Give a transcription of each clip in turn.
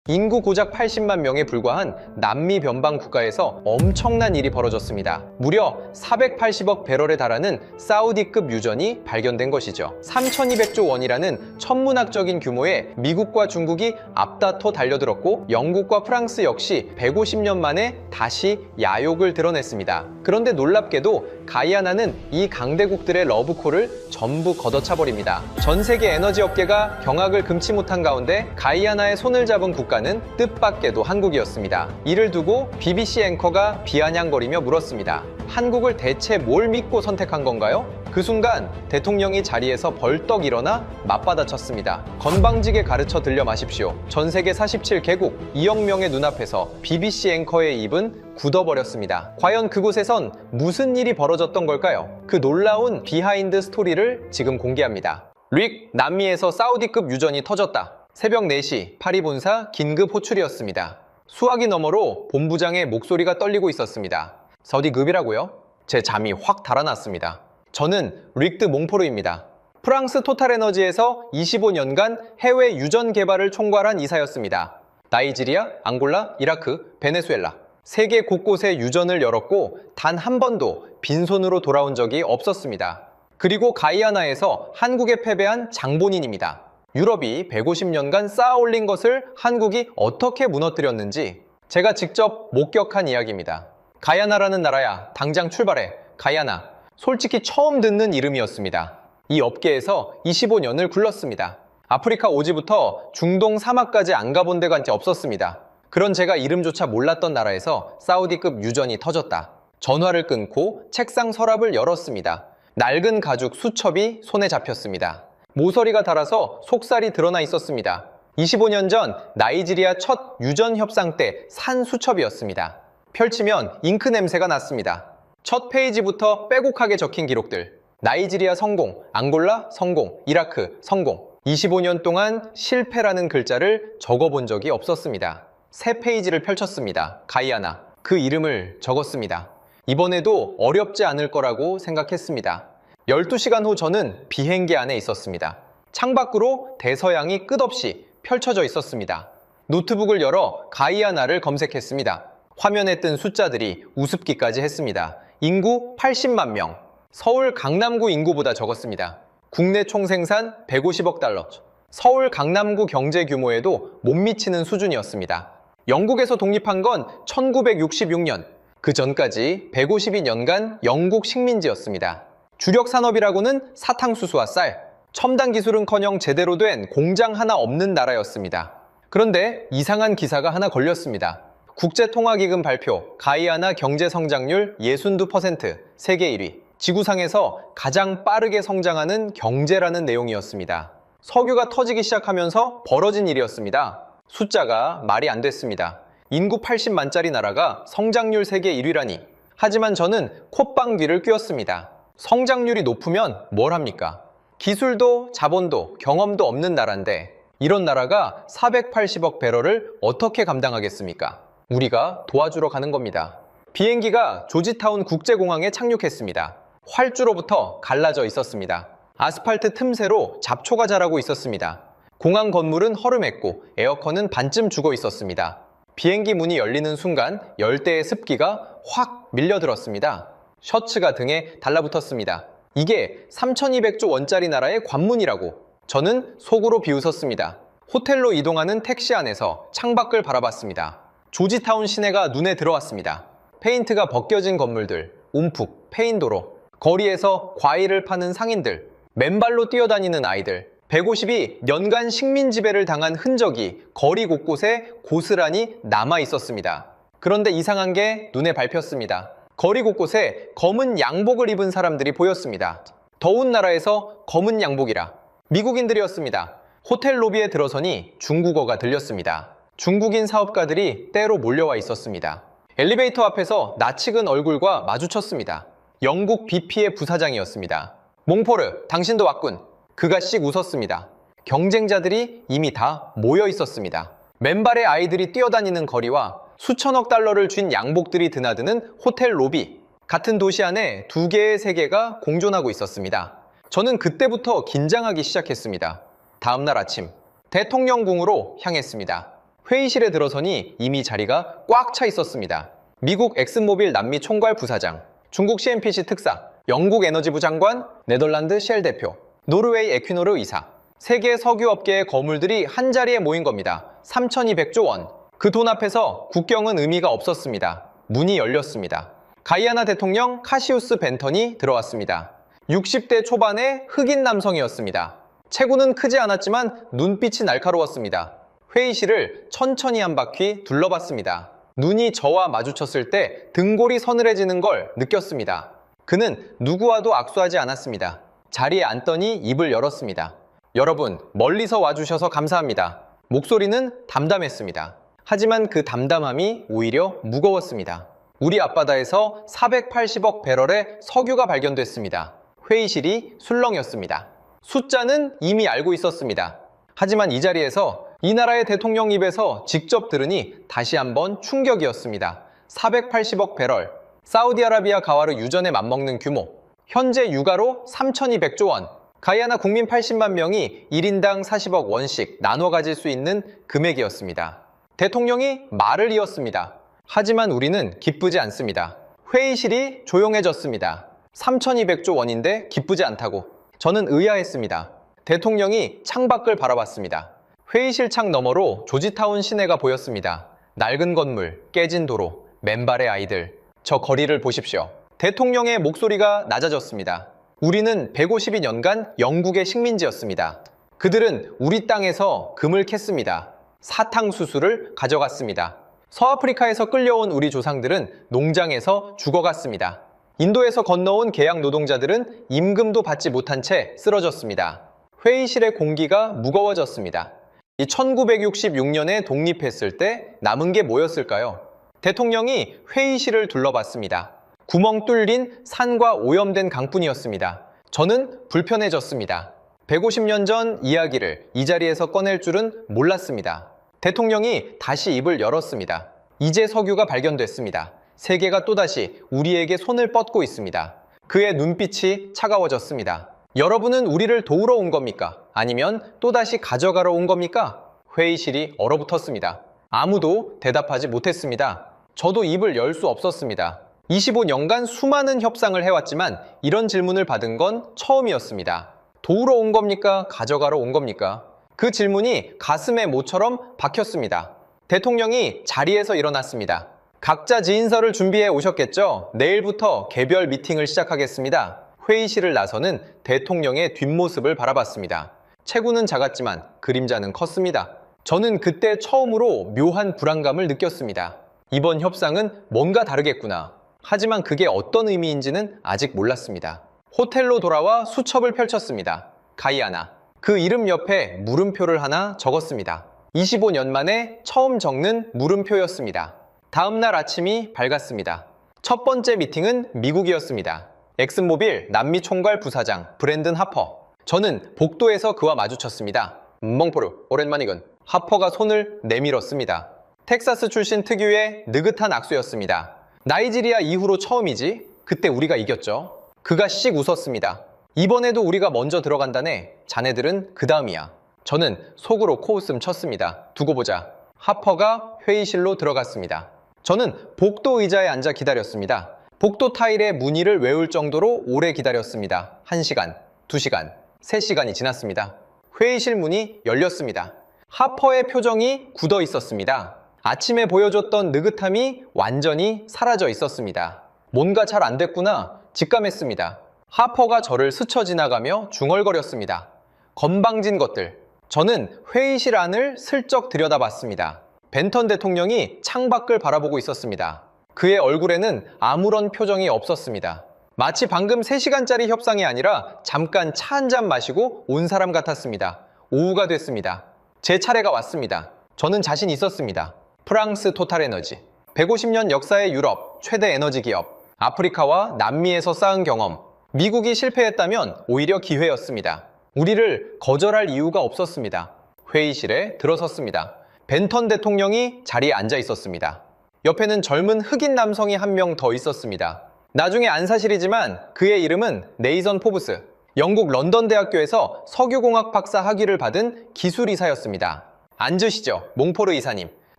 인구 고작 80만 명에 불과한 남미 변방 국가에서 엄청난 일이 벌어졌습니다. 무려 480억 배럴에 달하는 사우디급 유전이 발견된 것이죠. 3,200조 원이라는 천문학적인 규모에 미국과 중국이 앞다퉈 달려들었고, 영국과 프랑스 역시 150년 만에 다시 야욕을 드러냈습니다. 그런데 놀랍게도 가이아나는 이 강대국들의 러브콜을 전부 걷어차버립니다. 전 세계 에너지 업계가 경악을 금치 못한 가운데 가이아나의 손을 잡은 국가는 뜻밖에도 한국이었습니다. 이를 두고 BBC 앵커가 비아냥거리며 물었습니다. 한국을 대체 뭘 믿고 선택한 건가요? 그 순간 대통령이 자리에서 벌떡 일어나 맞받아쳤습니다. 건방지게 가르쳐 들려 마십시오. 전 세계 47개국 2억 명의 눈앞에서 BBC 앵커의 입은 굳어버렸습니다. 과연 그곳에선 무슨 일이 벌어졌던 걸까요? 그 놀라운 비하인드 스토리를 지금 공개합니다. 릭, 남미에서 사우디급 유전이 터졌다. 새벽 4시 파리 본사 긴급 호출이었습니다. 수화기 너머로 본부장의 목소리가 떨리고 있었습니다. 서디급이라고요? 제 잠이 확 달아났습니다. 저는 릭드 몽포르입니다. 프랑스 토탈에너지에서 25년간 해외 유전 개발을 총괄한 이사였습니다. 나이지리아, 앙골라, 이라크, 베네수엘라 세계 곳곳에 유전을 열었고 단 한 번도 빈손으로 돌아온 적이 없었습니다. 그리고 가이아나에서 한국에 패배한 장본인입니다. 유럽이 150년간 쌓아 올린 것을 한국이 어떻게 무너뜨렸는지 제가 직접 목격한 이야기입니다. 가이아나라는 나라야, 당장 출발해. 가이아나. 솔직히 처음 듣는 이름이었습니다. 이 업계에서 25년을 굴렀습니다. 아프리카 오지부터 중동 사막까지 안 가본 데가 없었습니다. 그런 제가 이름조차 몰랐던 나라에서 사우디급 유전이 터졌다. 전화를 끊고 책상 서랍을 열었습니다. 낡은 가죽 수첩이 손에 잡혔습니다. 모서리가 닳아서 속살이 드러나 있었습니다. 25년 전 나이지리아 첫 유전 협상 때 산 수첩이었습니다. 펼치면 잉크 냄새가 났습니다. 첫 페이지부터 빼곡하게 적힌 기록들. 나이지리아 성공, 앙골라 성공, 이라크 성공. 25년 동안 실패라는 글자를 적어본 적이 없었습니다. 새 페이지를 펼쳤습니다. 가이아나. 그 이름을 적었습니다. 이번에도 어렵지 않을 거라고 생각했습니다. 12시간 후 저는 비행기 안에 있었습니다. 창밖으로 대서양이 끝없이 펼쳐져 있었습니다. 노트북을 열어 가이아나를 검색했습니다. 화면에 뜬 숫자들이 우습기까지 했습니다. 인구 80만 명. 서울 강남구 인구보다 적었습니다. 국내 총생산 150억 달러. 서울 강남구 경제 규모에도 못 미치는 수준이었습니다. 영국에서 독립한 건 1966년. 그 전까지 152년간 영국 식민지였습니다. 주력 산업이라고는 사탕수수와 쌀, 첨단 기술은커녕 제대로 된 공장 하나 없는 나라였습니다. 그런데 이상한 기사가 하나 걸렸습니다. 국제통화기금 발표, 가이아나 경제 성장률 62%, 세계 1위. 지구상에서 가장 빠르게 성장하는 경제라는 내용이었습니다. 석유가 터지기 시작하면서 벌어진 일이었습니다. 숫자가 말이 안 됐습니다. 인구 80만짜리 나라가 성장률 세계 1위라니. 하지만 저는 콧방 뒤를 뀌었습니다. 성장률이 높으면 뭘 합니까? 기술도 자본도 경험도 없는 나라인데 이런 나라가 480억 배럴을 어떻게 감당하겠습니까? 우리가 도와주러 가는 겁니다. 비행기가 조지타운 국제공항에 착륙했습니다. 활주로부터 갈라져 있었습니다. 아스팔트 틈새로 잡초가 자라고 있었습니다. 공항 건물은 허름했고 에어컨은 반쯤 죽어 있었습니다. 비행기 문이 열리는 순간 열대의 습기가 확 밀려들었습니다. 셔츠가 등에 달라붙었습니다. 이게 3,200조 원짜리 나라의 관문이라고. 저는 속으로 비웃었습니다. 호텔로 이동하는 택시 안에서 창밖을 바라봤습니다. 조지타운 시내가 눈에 들어왔습니다. 페인트가 벗겨진 건물들, 움푹 패인 도로, 거리에서 과일을 파는 상인들, 맨발로 뛰어다니는 아이들, 150이 년간 식민 지배를 당한 흔적이 거리 곳곳에 고스란히 남아 있었습니다. 그런데 이상한 게 눈에 밟혔습니다. 거리 곳곳에 검은 양복을 입은 사람들이 보였습니다. 더운 나라에서 검은 양복이라. 미국인들이었습니다. 호텔 로비에 들어서니 중국어가 들렸습니다. 중국인 사업가들이 때로 몰려와 있었습니다. 엘리베이터 앞에서 낯익은 얼굴과 마주쳤습니다. 영국 BP의 부사장이었습니다. 몽포르, 당신도 왔군. 그가 씩 웃었습니다. 경쟁자들이 이미 다 모여 있었습니다. 맨발의 아이들이 뛰어다니는 거리와 수천억 달러를 쥔 양복들이 드나드는 호텔 로비. 같은 도시 안에 두 개의 세계가 공존하고 있었습니다. 저는 그때부터 긴장하기 시작했습니다. 다음날 아침 대통령궁으로 향했습니다. 회의실에 들어서니 이미 자리가 꽉 차 있었습니다. 미국 엑슨모빌 남미 총괄 부사장, 중국 CNPC 특사, 영국 에너지부 장관, 네덜란드 쉘 대표, 노르웨이 에퀴노르 이사. 세계 석유업계의 거물들이 한자리에 모인 겁니다. 3,200조 원. 그 돈 앞에서 국경은 의미가 없었습니다. 문이 열렸습니다. 가이아나 대통령 카시우스 벤턴이 들어왔습니다. 60대 초반의 흑인 남성이었습니다. 체구는 크지 않았지만 눈빛이 날카로웠습니다. 회의실을 천천히 한 바퀴 둘러봤습니다. 눈이 저와 마주쳤을 때 등골이 서늘해지는 걸 느꼈습니다. 그는 누구와도 악수하지 않았습니다. 자리에 앉더니 입을 열었습니다. 여러분, 멀리서 와주셔서 감사합니다. 목소리는 담담했습니다. 하지만 그 담담함이 오히려 무거웠습니다. 우리 앞바다에서 480억 배럴의 석유가 발견됐습니다. 회의실이 술렁였습니다. 숫자는 이미 알고 있었습니다. 하지만 이 자리에서 이 나라의 대통령 입에서 직접 들으니 다시 한번 충격이었습니다. 480억 배럴, 사우디아라비아 가와르 유전에 맞먹는 규모, 현재 유가로 3,200조 원, 가이아나 국민 80만 명이 1인당 40억 원씩 나눠 가질 수 있는 금액이었습니다. 대통령이 말을 이었습니다. 하지만 우리는 기쁘지 않습니다. 회의실이 조용해졌습니다. 3,200조 원인데 기쁘지 않다고. 저는 의아했습니다. 대통령이 창밖을 바라봤습니다. 회의실 창 너머로 조지타운 시내가 보였습니다. 낡은 건물, 깨진 도로, 맨발의 아이들. 저 거리를 보십시오. 대통령의 목소리가 낮아졌습니다. 우리는 152년간 영국의 식민지였습니다. 그들은 우리 땅에서 금을 캤습니다. 사탕수수를 가져갔습니다. 서아프리카에서 끌려온 우리 조상들은 농장에서 죽어갔습니다. 인도에서 건너온 계약 노동자들은 임금도 받지 못한 채 쓰러졌습니다. 회의실의 공기가 무거워졌습니다. 이 1966년에 독립했을 때 남은 게 뭐였을까요? 대통령이 회의실을 둘러봤습니다. 구멍 뚫린 산과 오염된 강뿐이었습니다. 저는 불편해졌습니다. 150년 전 이야기를 이 자리에서 꺼낼 줄은 몰랐습니다. 대통령이 다시 입을 열었습니다. 이제 석유가 발견됐습니다. 세계가 또다시 우리에게 손을 뻗고 있습니다. 그의 눈빛이 차가워졌습니다. 여러분은 우리를 도우러 온 겁니까? 아니면 또다시 가져가러 온 겁니까? 회의실이 얼어붙었습니다. 아무도 대답하지 못했습니다. 저도 입을 열 수 없었습니다. 25년간 수많은 협상을 해왔지만 이런 질문을 받은 건 처음이었습니다. 도우러 온 겁니까? 가져가러 온 겁니까? 그 질문이 가슴에 모처럼 박혔습니다. 대통령이 자리에서 일어났습니다. 각자 지인서를 준비해 오셨겠죠? 내일부터 개별 미팅을 시작하겠습니다. 회의실을 나서는 대통령의 뒷모습을 바라봤습니다. 체구는 작았지만 그림자는 컸습니다. 저는 그때 처음으로 묘한 불안감을 느꼈습니다. 이번 협상은 뭔가 다르겠구나. 하지만 그게 어떤 의미인지는 아직 몰랐습니다. 호텔로 돌아와 수첩을 펼쳤습니다. 가이아나. 그 이름 옆에 물음표를 하나 적었습니다. 25년 만에 처음 적는 물음표였습니다. 다음 날 아침이 밝았습니다. 첫 번째 미팅은 미국이었습니다. 엑슨모빌 남미 총괄 부사장 브랜든 하퍼. 저는 복도에서 그와 마주쳤습니다. 멍포르, 오랜만이군. 하퍼가 손을 내밀었습니다. 텍사스 출신 특유의 느긋한 악수였습니다. 나이지리아 이후로 처음이지? 그때 우리가 이겼죠. 그가 씩 웃었습니다. 이번에도 우리가 먼저 들어간다네. 자네들은 그 다음이야. 저는 속으로 코웃음 쳤습니다. 두고 보자. 하퍼가 회의실로 들어갔습니다. 저는 복도 의자에 앉아 기다렸습니다. 복도 타일의 문의를 외울 정도로 오래 기다렸습니다. 1시간, 2시간, 3시간이 지났습니다. 회의실 문이 열렸습니다. 하퍼의 표정이 굳어 있었습니다. 아침에 보여줬던 느긋함이 완전히 사라져 있었습니다. 뭔가 잘 안 됐구나 직감했습니다. 하퍼가 저를 스쳐 지나가며 중얼거렸습니다. 건방진 것들. 저는 회의실 안을 슬쩍 들여다봤습니다. 벤턴 대통령이 창밖을 바라보고 있었습니다. 그의 얼굴에는 아무런 표정이 없었습니다. 마치 방금 3시간짜리 협상이 아니라 잠깐 차 한 잔 마시고 온 사람 같았습니다. 오후가 됐습니다. 제 차례가 왔습니다. 저는 자신 있었습니다. 프랑스 토탈에너지. 150년 역사의 유럽 최대 에너지 기업. 아프리카와 남미에서 쌓은 경험. 미국이 실패했다면 오히려 기회였습니다. 우리를 거절할 이유가 없었습니다. 회의실에 들어섰습니다. 벤턴 대통령이 자리에 앉아 있었습니다. 옆에는 젊은 흑인 남성이 한 명 더 있었습니다. 나중에 안 사실이지만 그의 이름은 네이선 포브스. 영국 런던 대학교에서 석유공학 박사 학위를 받은 기술이사였습니다. 앉으시죠, 몽포르 이사님.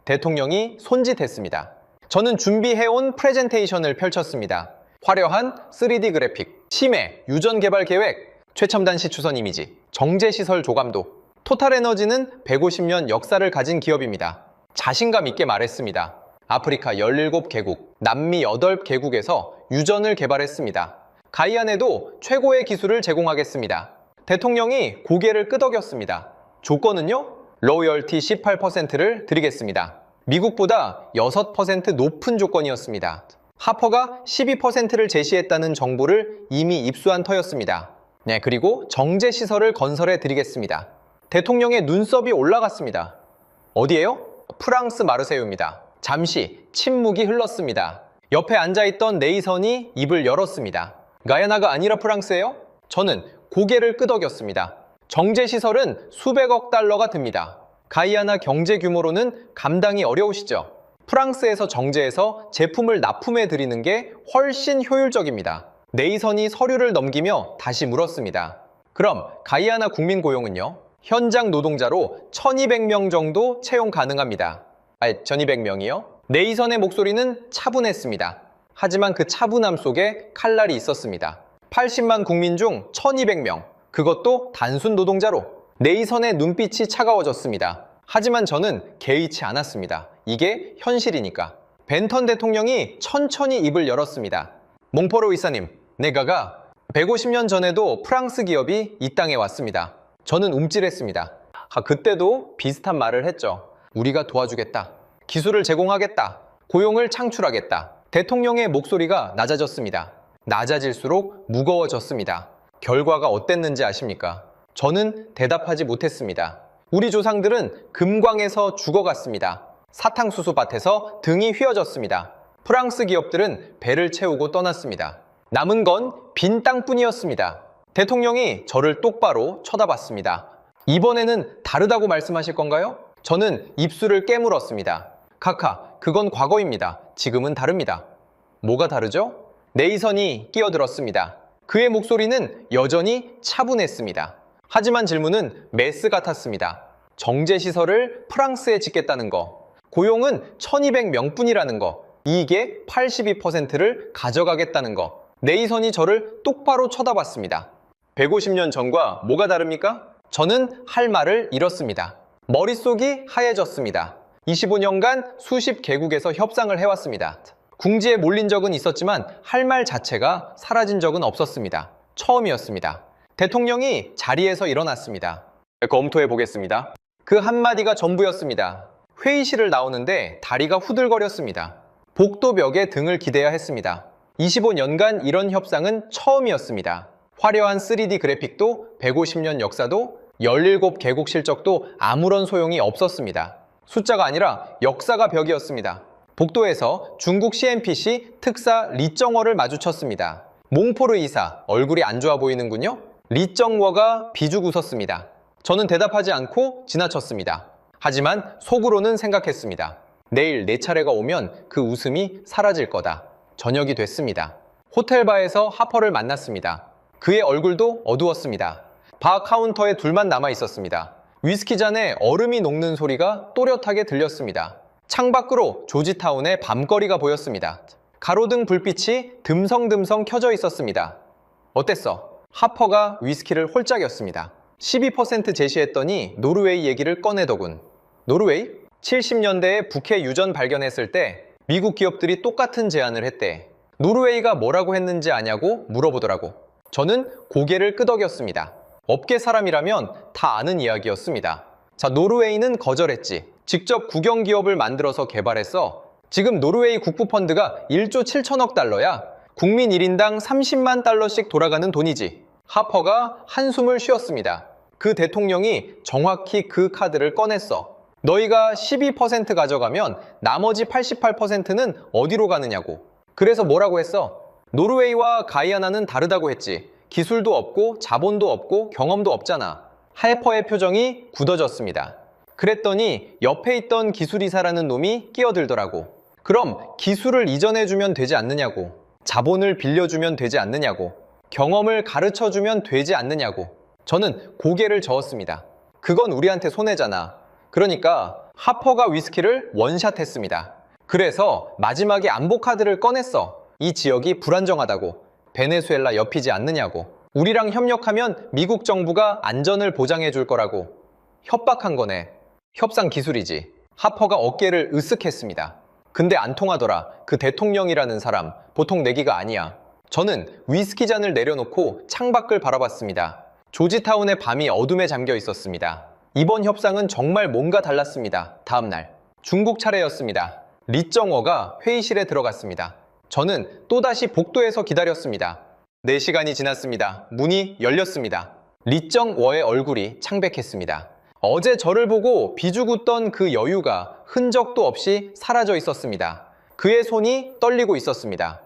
대통령이 손짓했습니다. 저는 준비해온 프레젠테이션을 펼쳤습니다. 화려한 3D 그래픽, 치매, 유전 개발 계획, 최첨단 시추선 이미지, 정제시설 조감도. 토탈에너지는 150년 역사를 가진 기업입니다. 자신감 있게 말했습니다. 아프리카 17개국, 남미 8개국에서 유전을 개발했습니다. 가이안에도 최고의 기술을 제공하겠습니다. 대통령이 고개를 끄덕였습니다. 조건은요? 로열티 18%를 드리겠습니다. 미국보다 6% 높은 조건이었습니다. 하퍼가 12%를 제시했다는 정보를 이미 입수한 터였습니다. 네, 그리고 정제시설을 건설해 드리겠습니다. 대통령의 눈썹이 올라갔습니다. 어디에요? 프랑스 마르세유입니다. 잠시 침묵이 흘렀습니다. 옆에 앉아있던 네이선이 입을 열었습니다. 가야나가 아니라 프랑스예요? 저는 고개를 끄덕였습니다. 정제시설은 수백억 달러가 듭니다. 가이아나 경제 규모로는 감당이 어려우시죠? 프랑스에서 정제해서 제품을 납품해 드리는 게 훨씬 효율적입니다. 네이선이 서류를 넘기며 다시 물었습니다. 그럼 가이아나 국민 고용은요? 현장 노동자로 1200명 정도 채용 가능합니다. 1200명이요? 네이선의 목소리는 차분했습니다. 하지만 그 차분함 속에 칼날이 있었습니다. 80만 국민 중 1200명, 그것도 단순 노동자로. 네이선의 눈빛이 차가워졌습니다. 하지만 저는 개의치 않았습니다. 이게 현실이니까. 벤턴 대통령이 천천히 입을 열었습니다. 몽포르 의사님, 내가가 150년 전에도 프랑스 기업이 이 땅에 왔습니다. 저는 움찔했습니다. 그때도 비슷한 말을 했죠. 우리가 도와주겠다. 기술을 제공하겠다. 고용을 창출하겠다. 대통령의 목소리가 낮아졌습니다. 낮아질수록 무거워졌습니다. 결과가 어땠는지 아십니까? 저는 대답하지 못했습니다. 우리 조상들은 금광에서 죽어갔습니다. 사탕수수 밭에서 등이 휘어졌습니다. 프랑스 기업들은 배를 채우고 떠났습니다. 남은 건 빈 땅뿐이었습니다. 대통령이 저를 똑바로 쳐다봤습니다. 이번에는 다르다고 말씀하실 건가요? 저는 입술을 깨물었습니다. 카카, 그건 과거입니다. 지금은 다릅니다. 뭐가 다르죠? 네이선이 끼어들었습니다. 그의 목소리는 여전히 차분했습니다. 하지만 질문은 메스 같았습니다. 정제시설을 프랑스에 짓겠다는 거, 고용은 1200명뿐이라는 거, 이익의 82%를 가져가겠다는 거. 네이선이 저를 똑바로 쳐다봤습니다. 150년 전과 뭐가 다릅니까? 저는 할 말을 잃었습니다. 머릿속이 하얘졌습니다. 25년간 수십 개국에서 협상을 해왔습니다. 궁지에 몰린 적은 있었지만 할 말 자체가 사라진 적은 없었습니다. 처음이었습니다. 대통령이 자리에서 일어났습니다. 검토해 보겠습니다. 그 한마디가 전부였습니다. 회의실을 나오는데 다리가 후들거렸습니다. 복도벽에 등을 기대야 했습니다. 25년간 이런 협상은 처음이었습니다. 화려한 3D 그래픽도 150년 역사도 17개국 실적도 아무런 소용이 없었습니다. 숫자가 아니라 역사가 벽이었습니다. 복도에서 중국 CNPC 특사 리정워를 마주쳤습니다. 몽포르 이사, 얼굴이 안 좋아 보이는군요. 리정워가 비죽 웃었습니다. 저는 대답하지 않고 지나쳤습니다. 하지만 속으로는 생각했습니다. 내일 내 차례가 오면 그 웃음이 사라질 거다. 저녁이 됐습니다. 호텔바에서 하퍼를 만났습니다. 그의 얼굴도 어두웠습니다. 바 카운터에 둘만 남아 있었습니다. 위스키 잔에 얼음이 녹는 소리가 또렷하게 들렸습니다. 창밖으로 조지타운의 밤거리가 보였습니다. 가로등 불빛이 듬성듬성 켜져 있었습니다. 어땠어? 하퍼가 위스키를 홀짝였습니다. 12% 제시했더니 노르웨이 얘기를 꺼내더군. 노르웨이? 70년대에 북해 유전 발견했을 때 미국 기업들이 똑같은 제안을 했대. 노르웨이가 뭐라고 했는지 아냐고 물어보더라고. 저는 고개를 끄덕였습니다. 업계 사람이라면 다 아는 이야기였습니다. 자, 노르웨이는 거절했지. 직접 국영기업을 만들어서 개발했어. 지금 노르웨이 국부펀드가 1조 7천억 달러야. 국민 1인당 30만 달러씩 돌아가는 돈이지. 하퍼가 한숨을 쉬었습니다. 그 대통령이 정확히 그 카드를 꺼냈어. 너희가 12% 가져가면 나머지 88%는 어디로 가느냐고. 그래서 뭐라고 했어? 노르웨이와 가이아나는 다르다고 했지. 기술도 없고 자본도 없고 경험도 없잖아. 하퍼의 표정이 굳어졌습니다. 그랬더니 옆에 있던 기술이사라는 놈이 끼어들더라고. 그럼 기술을 이전해주면 되지 않느냐고. 자본을 빌려주면 되지 않느냐고. 경험을 가르쳐주면 되지 않느냐고. 저는 고개를 저었습니다. 그건 우리한테 손해잖아. 그러니까 하퍼가 위스키를 원샷했습니다. 그래서 마지막에 안보 카드를 꺼냈어. 이 지역이 불안정하다고. 베네수엘라 옆이지 않느냐고. 우리랑 협력하면 미국 정부가 안전을 보장해 줄 거라고. 협박한 거네. 협상 기술이지. 하퍼가 어깨를 으쓱했습니다. 근데 안 통하더라. 그 대통령이라는 사람 보통 내기가 아니야. 저는 위스키 잔을 내려놓고 창밖을 바라봤습니다. 조지타운의 밤이 어둠에 잠겨 있었습니다. 이번 협상은 정말 뭔가 달랐습니다. 다음 날 중국 차례였습니다. 리정워가 회의실에 들어갔습니다. 저는 또다시 복도에서 기다렸습니다. 4시간이 지났습니다. 문이 열렸습니다. 리정워의 얼굴이 창백했습니다. 어제 저를 보고 비죽었던 그 여유가 흔적도 없이 사라져 있었습니다. 그의 손이 떨리고 있었습니다.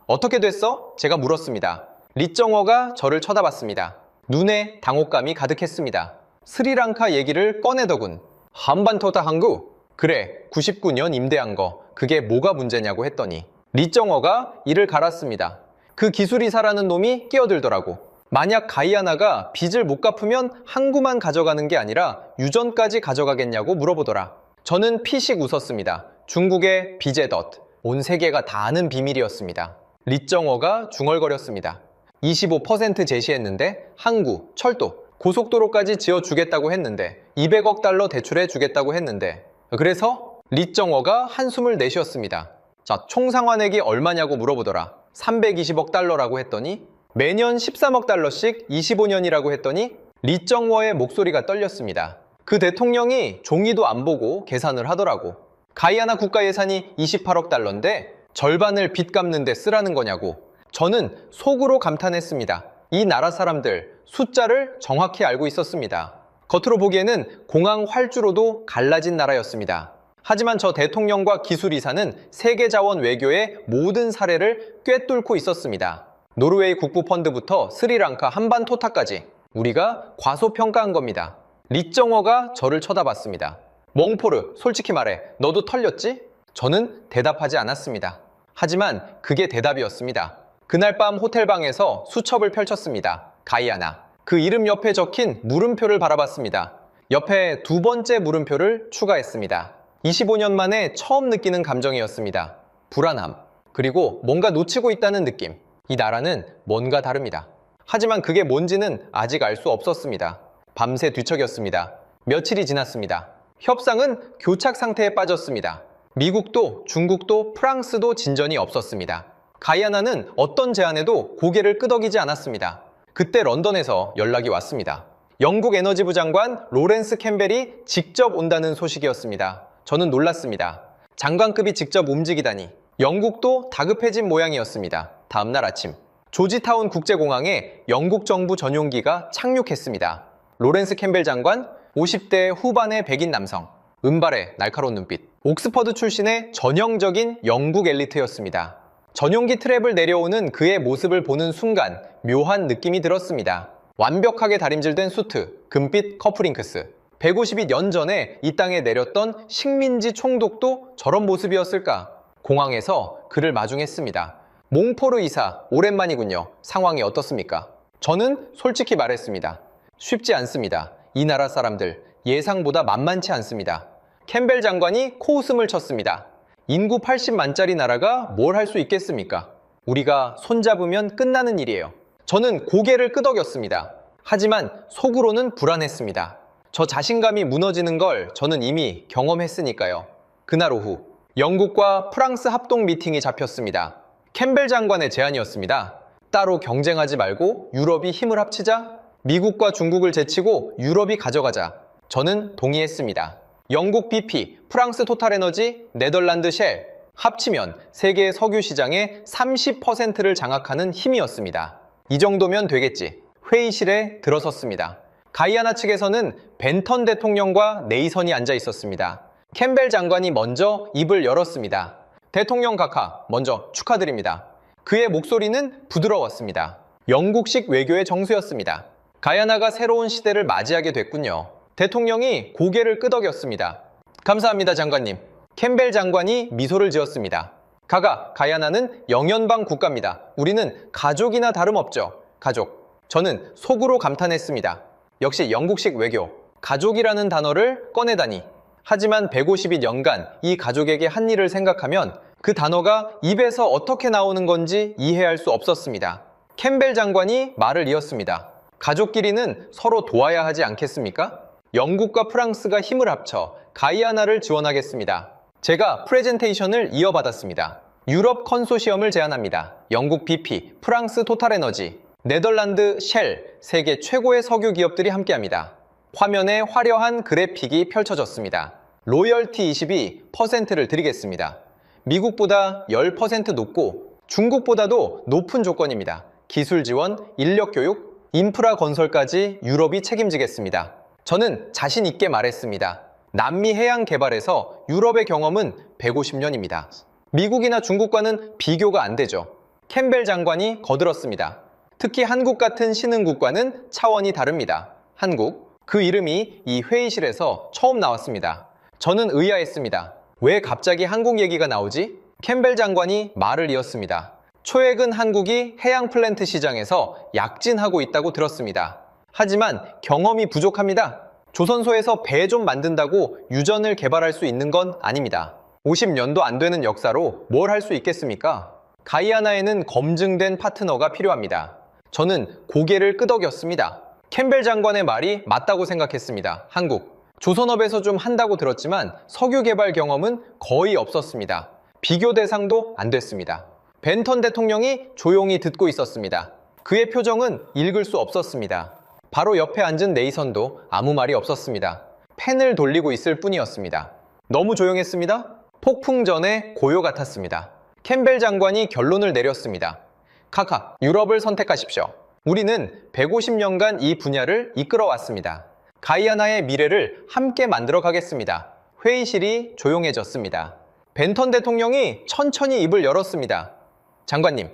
어떻게 됐어? 제가 물었습니다. 리정워가 저를 쳐다봤습니다. 눈에 당혹감이 가득했습니다. 스리랑카 얘기를 꺼내더군. 한반도다 한국? 그래, 99년 임대한 거. 그게 뭐가 문제냐고 했더니 리정워가 이를 갈았습니다. 그 기술이사라는 놈이 끼어들더라고. 만약 가이아나가 빚을 못 갚으면 항구만 가져가는 게 아니라 유전까지 가져가겠냐고 물어보더라. 저는 피식 웃었습니다. 중국의 빚의 덫. 온 세계가 다 아는 비밀이었습니다. 리정워가 중얼거렸습니다. 25% 제시했는데 항구, 철도, 고속도로까지 지어주겠다고 했는데 200억 달러 대출해 주겠다고 했는데 그래서 리정워가 한숨을 내쉬었습니다. 자, 총 상환액이 얼마냐고 물어보더라. 320억 달러라고 했더니 매년 13억 달러씩 25년이라고 했더니 리정워의 목소리가 떨렸습니다. 그 대통령이 종이도 안 보고 계산을 하더라고. 가이아나 국가 예산이 28억 달러인데 절반을 빚 갚는 데 쓰라는 거냐고. 저는 속으로 감탄했습니다. 이 나라 사람들 숫자를 정확히 알고 있었습니다. 겉으로 보기에는 공항 활주로도 갈라진 나라였습니다. 하지만 저 대통령과 기술이사는 세계자원 외교의 모든 사례를 꿰뚫고 있었습니다. 노르웨이 국부펀드부터 스리랑카 한반토타까지 우리가 과소평가한 겁니다. 리정워가 저를 쳐다봤습니다. 몽포르, 솔직히 말해 너도 털렸지? 저는 대답하지 않았습니다. 하지만 그게 대답이었습니다. 그날 밤 호텔방에서 수첩을 펼쳤습니다. 가이아나. 그 이름 옆에 적힌 물음표를 바라봤습니다. 옆에 두 번째 물음표를 추가했습니다. 25년 만에 처음 느끼는 감정이었습니다. 불안함. 그리고 뭔가 놓치고 있다는 느낌. 이 나라는 뭔가 다릅니다. 하지만 그게 뭔지는 아직 알 수 없었습니다. 밤새 뒤척였습니다. 며칠이 지났습니다. 협상은 교착 상태에 빠졌습니다. 미국도 중국도 프랑스도 진전이 없었습니다. 가이아나는 어떤 제안에도 고개를 끄덕이지 않았습니다. 그때 런던에서 연락이 왔습니다. 영국 에너지부 장관 로렌스 캠벨이 직접 온다는 소식이었습니다. 저는 놀랐습니다. 장관급이 직접 움직이다니. 영국도 다급해진 모양이었습니다. 다음날 아침 조지타운 국제공항에 영국 정부 전용기가 착륙했습니다. 로렌스 캠벨 장관 50대 후반의 백인 남성, 은발의 날카로운 눈빛, 옥스퍼드 출신의 전형적인 영국 엘리트였습니다. 전용기 트랩을 내려오는 그의 모습을 보는 순간 묘한 느낌이 들었습니다. 완벽하게 다림질된 수트, 금빛 커프링크스. 152년 전에 이 땅에 내렸던 식민지 총독도 저런 모습이었을까? 공항에서 그를 마중했습니다. 몽포르 이사, 오랜만이군요. 상황이 어떻습니까? 저는 솔직히 말했습니다. 쉽지 않습니다. 이 나라 사람들 예상보다 만만치 않습니다. 캠벨 장관이 코웃음을 쳤습니다. 인구 80만짜리 나라가 뭘 할 수 있겠습니까? 우리가 손잡으면 끝나는 일이에요. 저는 고개를 끄덕였습니다. 하지만 속으로는 불안했습니다. 저 자신감이 무너지는 걸 저는 이미 경험했으니까요. 그날 오후 영국과 프랑스 합동 미팅이 잡혔습니다. 캠벨 장관의 제안이었습니다. 따로 경쟁하지 말고 유럽이 힘을 합치자. 미국과 중국을 제치고 유럽이 가져가자. 저는 동의했습니다. 영국 BP, 프랑스 토탈에너지, 네덜란드 쉘 합치면 세계 석유 시장의 30%를 장악하는 힘이었습니다. 이 정도면 되겠지. 회의실에 들어섰습니다. 가이아나 측에서는 벤턴 대통령과 네이선이 앉아 있었습니다. 캠벨 장관이 먼저 입을 열었습니다. 대통령 각하, 먼저 축하드립니다. 그의 목소리는 부드러웠습니다. 영국식 외교의 정수였습니다. 가이아나가 새로운 시대를 맞이하게 됐군요. 대통령이 고개를 끄덕였습니다. 감사합니다, 장관님. 캠벨 장관이 미소를 지었습니다. 가이아나는 영연방 국가입니다. 우리는 가족이나 다름없죠. 가족. 저는 속으로 감탄했습니다. 역시 영국식 외교. 가족이라는 단어를 꺼내다니. 하지만 150일 이 가족에게 한 일을 생각하면 그 단어가 입에서 어떻게 나오는 건지 이해할 수 없었습니다. 캠벨 장관이 말을 이었습니다. 가족끼리는 서로 도와야 하지 않겠습니까? 영국과 프랑스가 힘을 합쳐 가이아나를 지원하겠습니다. 제가 프레젠테이션을 이어받았습니다. 유럽 컨소시엄을 제안합니다. 영국 BP, 프랑스 토탈에너지, 네덜란드 쉘, 세계 최고의 석유 기업들이 함께합니다. 화면에 화려한 그래픽이 펼쳐졌습니다. 로열티 22%를 드리겠습니다. 미국보다 10% 높고 중국보다도 높은 조건입니다. 기술 지원, 인력 교육, 인프라 건설까지 유럽이 책임지겠습니다. 저는 자신 있게 말했습니다. 남미 해양 개발에서 유럽의 경험은 150년입니다. 미국이나 중국과는 비교가 안 되죠. 캠벨 장관이 거들었습니다. 특히 한국 같은 신흥국과는 차원이 다릅니다. 한국, 그 이름이 이 회의실에서 처음 나왔습니다. 저는 의아했습니다. 왜 갑자기 한국 얘기가 나오지? 캠벨 장관이 말을 이었습니다. 초액은 한국이 해양 플랜트 시장에서 약진하고 있다고 들었습니다. 하지만 경험이 부족합니다. 조선소에서 배 좀 만든다고 유전을 개발할 수 있는 건 아닙니다. 50년도 안 되는 역사로 뭘 할 수 있겠습니까? 가이아나에는 검증된 파트너가 필요합니다. 저는 고개를 끄덕였습니다. 캠벨 장관의 말이 맞다고 생각했습니다. 한국, 조선업에서 좀 한다고 들었지만 석유 개발 경험은 거의 없었습니다. 비교 대상도 안 됐습니다. 벤턴 대통령이 조용히 듣고 있었습니다. 그의 표정은 읽을 수 없었습니다. 바로 옆에 앉은 네이선도 아무 말이 없었습니다. 펜을 돌리고 있을 뿐이었습니다. 너무 조용했습니다. 폭풍 전의 고요 같았습니다. 캠벨 장관이 결론을 내렸습니다. 카카, 유럽을 선택하십시오. 우리는 150년간 이 분야를 이끌어왔습니다. 가이아나의 미래를 함께 만들어 가겠습니다. 회의실이 조용해졌습니다. 벤턴 대통령이 천천히 입을 열었습니다. 장관님,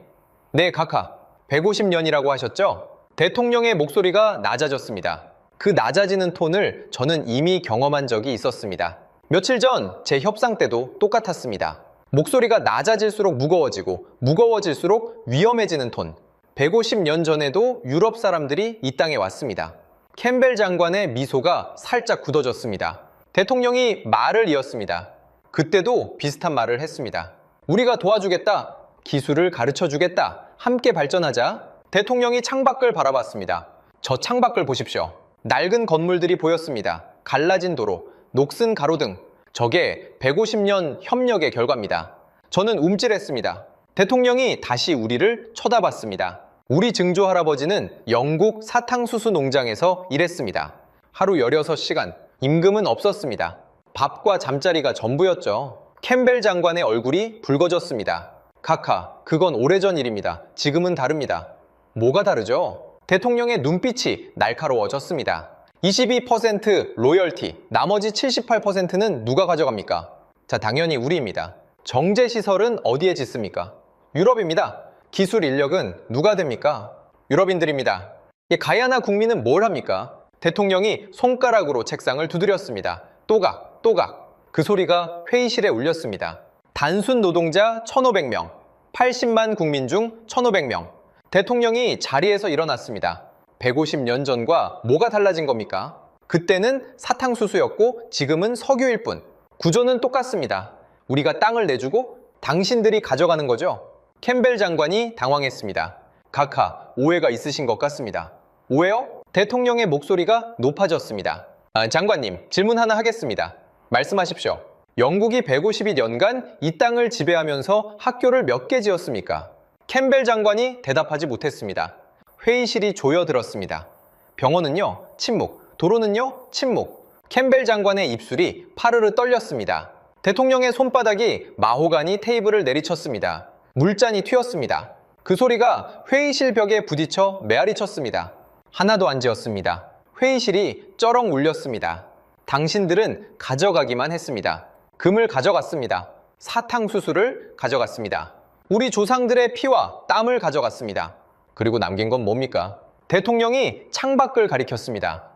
네, 카카, 150년이라고 하셨죠? 대통령의 목소리가 낮아졌습니다. 그 낮아지는 톤을 저는 이미 경험한 적이 있었습니다. 며칠 전 제 협상 때도 똑같았습니다. 목소리가 낮아질수록 무거워지고 무거워질수록 위험해지는 톤. 150년 전에도 유럽 사람들이 이 땅에 왔습니다. 캠벨 장관의 미소가 살짝 굳어졌습니다. 대통령이 말을 이었습니다. 그때도 비슷한 말을 했습니다. 우리가 도와주겠다. 기술을 가르쳐주겠다. 함께 발전하자. 대통령이 창밖을 바라봤습니다. 저 창밖을 보십시오. 낡은 건물들이 보였습니다. 갈라진 도로, 녹슨 가로등. 저게 150년 협력의 결과입니다. 저는 움찔했습니다. 대통령이 다시 우리를 쳐다봤습니다. 우리 증조 할아버지는 영국 사탕수수 농장에서 일했습니다. 하루 16시간, 임금은 없었습니다. 밥과 잠자리가 전부였죠. 캠벨 장관의 얼굴이 붉어졌습니다. 카카, 그건 오래전 일입니다. 지금은 다릅니다. 뭐가 다르죠? 대통령의 눈빛이 날카로워졌습니다. 22% 로열티, 나머지 78%는 누가 가져갑니까? 자, 당연히 우리입니다. 정제시설은 어디에 짓습니까? 유럽입니다. 기술 인력은 누가 됩니까? 유럽인들입니다. 가이아나 국민은 뭘 합니까? 대통령이 손가락으로 책상을 두드렸습니다. 또각, 또각. 그 소리가 회의실에 울렸습니다. 단순 노동자 1,500명, 80만 국민 중 1,500명. 대통령이 자리에서 일어났습니다. 150년 전과 뭐가 달라진 겁니까? 그때는 사탕수수였고 지금은 석유일 뿐. 구조는 똑같습니다. 우리가 땅을 내주고 당신들이 가져가는 거죠? 캠벨 장관이 당황했습니다. 카카, 오해가 있으신 것 같습니다. 오해요? 대통령의 목소리가 높아졌습니다. 장관님, 질문 하나 하겠습니다. 말씀하십시오. 영국이 150여년간 이 땅을 지배하면서 학교를 몇 개 지었습니까? 캠벨 장관이 대답하지 못했습니다. 회의실이 조여들었습니다. 병원은요, 침묵. 도로는요, 침묵. 캠벨 장관의 입술이 파르르 떨렸습니다. 대통령의 손바닥이 마호가니 테이블을 내리쳤습니다. 물잔이 튀었습니다. 그 소리가 회의실 벽에 부딪혀 메아리 쳤습니다. 하나도 안 지었습니다. 회의실이 쩌렁 울렸습니다. 당신들은 가져가기만 했습니다. 금을 가져갔습니다. 사탕수수를 가져갔습니다. 우리 조상들의 피와 땀을 가져갔습니다. 그리고 남긴 건 뭡니까? 대통령이 창밖을 가리켰습니다.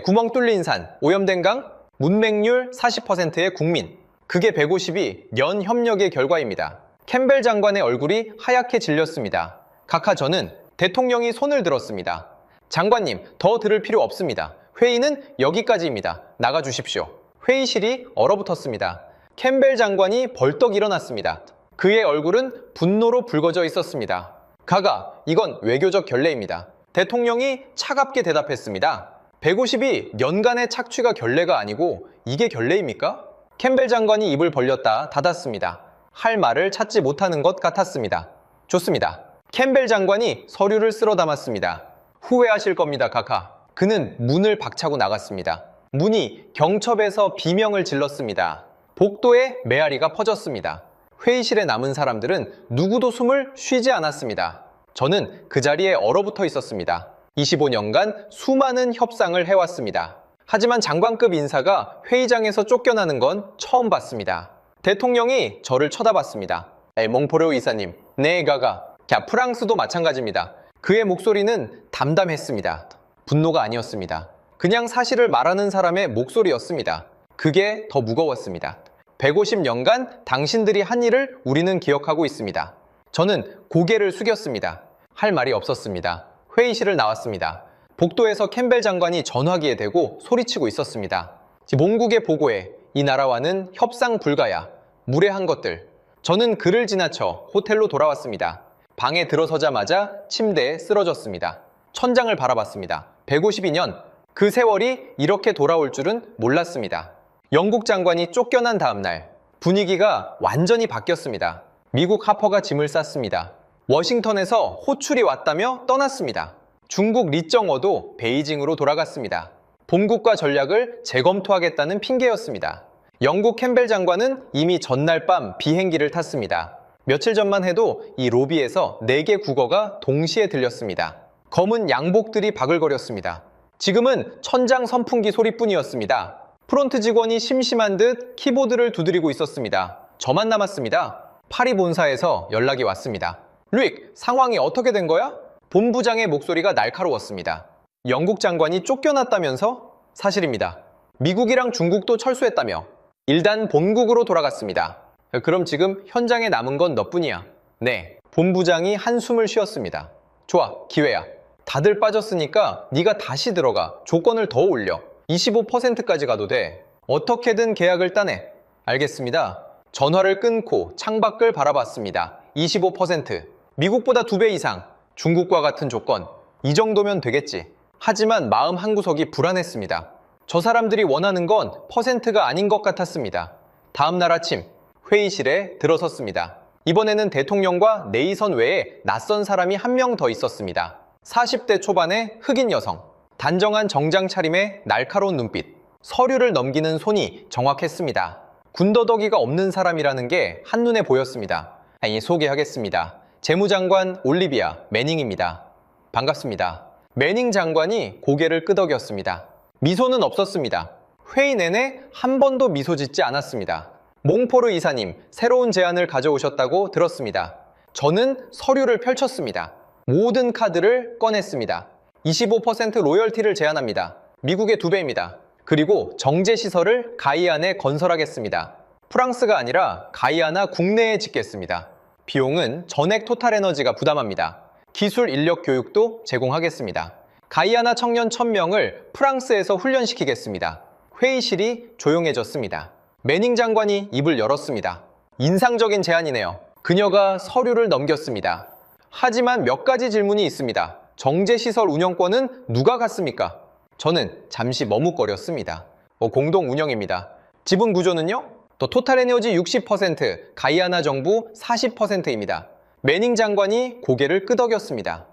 구멍 뚫린 산, 오염된 강, 문맹률 40%의 국민. 그게 150년 협력의 결과입니다. 캠벨 장관의 얼굴이 하얗게 질렸습니다. 카카, 저는 대통령이 손을 들었습니다. 장관님, 더 들을 필요 없습니다. 회의는 여기까지입니다. 나가주십시오. 회의실이 얼어붙었습니다. 캠벨 장관이 벌떡 일어났습니다. 그의 얼굴은 분노로 붉어져 있었습니다. 가가, 이건 외교적 결례입니다. 대통령이 차갑게 대답했습니다. 150이 연간의 착취가 결례가 아니고 이게 결례입니까? 캠벨 장관이 입을 벌렸다 닫았습니다. 할 말을 찾지 못하는 것 같았습니다. 좋습니다. 캠벨 장관이 서류를 쓸어 담았습니다. 후회하실 겁니다, 카카. 그는 문을 박차고 나갔습니다. 문이 경첩에서 비명을 질렀습니다. 복도에 메아리가 퍼졌습니다. 회의실에 남은 사람들은 누구도 숨을 쉬지 않았습니다. 저는 그 자리에 얼어붙어 있었습니다. 25년간 수많은 협상을 해왔습니다. 하지만 장관급 인사가 회의장에서 쫓겨나는 건 처음 봤습니다. 대통령이 저를 쳐다봤습니다. 몽포르 이사님, 네, 가가. 프랑스도 마찬가지입니다. 그의 목소리는 담담했습니다. 분노가 아니었습니다. 그냥 사실을 말하는 사람의 목소리였습니다. 그게 더 무거웠습니다. 150년간 당신들이 한 일을 우리는 기억하고 있습니다. 저는 고개를 숙였습니다. 할 말이 없었습니다. 회의실을 나왔습니다. 복도에서 캠벨 장관이 전화기에 대고 소리치고 있었습니다. 몽국에 보고해. 이 나라와는 협상 불가야. 무례한 것들. 저는 그를 지나쳐 호텔로 돌아왔습니다. 방에 들어서자마자 침대에 쓰러졌습니다. 천장을 바라봤습니다. 152년. 그 세월이 이렇게 돌아올 줄은 몰랐습니다. 영국 장관이 쫓겨난 다음 날 분위기가 완전히 바뀌었습니다. 미국 하퍼가 짐을 쌌습니다. 워싱턴에서 호출이 왔다며 떠났습니다. 중국 리정어도 베이징으로 돌아갔습니다. 본국과 전략을 재검토하겠다는 핑계였습니다. 영국 캠벨 장관은 이미 전날 밤 비행기를 탔습니다. 며칠 전만 해도 이 로비에서 4개 국어가 동시에 들렸습니다. 검은 양복들이 바글거렸습니다. 지금은 천장 선풍기 소리뿐이었습니다. 프론트 직원이 심심한 듯 키보드를 두드리고 있었습니다. 저만 남았습니다. 파리 본사에서 연락이 왔습니다. 루익, 상황이 어떻게 된 거야? 본부장의 목소리가 날카로웠습니다. 영국 장관이 쫓겨났다면서? 사실입니다. 미국이랑 중국도 철수했다며. 일단 본국으로 돌아갔습니다. 그럼 지금 현장에 남은 건 너뿐이야. 네. 본부장이 한숨을 쉬었습니다. 좋아, 기회야. 다들 빠졌으니까 네가 다시 들어가. 조건을 더 올려. 25%까지 가도 돼. 어떻게든 계약을 따내. 알겠습니다. 전화를 끊고 창밖을 바라봤습니다. 25%. 미국보다 2배 이상. 중국과 같은 조건. 이 정도면 되겠지. 하지만 마음 한구석이 불안했습니다. 저 사람들이 원하는 건 퍼센트가 아닌 것 같았습니다. 다음 날 아침 회의실에 들어섰습니다. 이번에는 대통령과 네이선 외에 낯선 사람이 한 명 더 있었습니다. 40대 초반의 흑인 여성. 단정한 정장 차림에 날카로운 눈빛. 서류를 넘기는 손이 정확했습니다. 군더더기가 없는 사람이라는 게 한눈에 보였습니다. 소개하겠습니다. 재무장관 올리비아 매닝입니다. 반갑습니다. 매닝 장관이 고개를 끄덕였습니다. 미소는 없었습니다. 회의 내내 한 번도 미소 짓지 않았습니다. 몽포르 이사님, 새로운 제안을 가져오셨다고 들었습니다. 저는 서류를 펼쳤습니다. 모든 카드를 꺼냈습니다. 25% 로열티를 제안합니다. 미국의 2배입니다. 그리고 정제시설을 가이안에 건설하겠습니다. 프랑스가 아니라 가이아나 국내에 짓겠습니다. 비용은 전액 토탈에너지가 부담합니다. 기술 인력 교육도 제공하겠습니다. 가이아나 청년 1000명을 프랑스에서 훈련시키겠습니다. 회의실이 조용해졌습니다. 매닝 장관이 입을 열었습니다. 인상적인 제안이네요. 그녀가 서류를 넘겼습니다. 하지만 몇 가지 질문이 있습니다. 정제시설 운영권은 누가 갖습니까? 저는 잠시 머뭇거렸습니다. 공동 운영입니다. 지분 구조는요? 또 토탈에너지 60%, 가이아나 정부 40%입니다. 매닝 장관이 고개를 끄덕였습니다.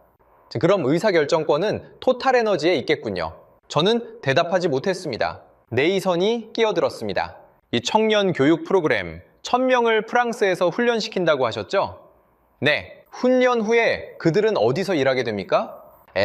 그럼 의사결정권은 토탈에너지에 있겠군요. 저는 대답하지 못했습니다. 네이선이 끼어들었습니다. 이 청년 교육 프로그램 1000명을 프랑스에서 훈련시킨다고 하셨죠? 네. 훈련 후에 그들은 어디서 일하게 됩니까?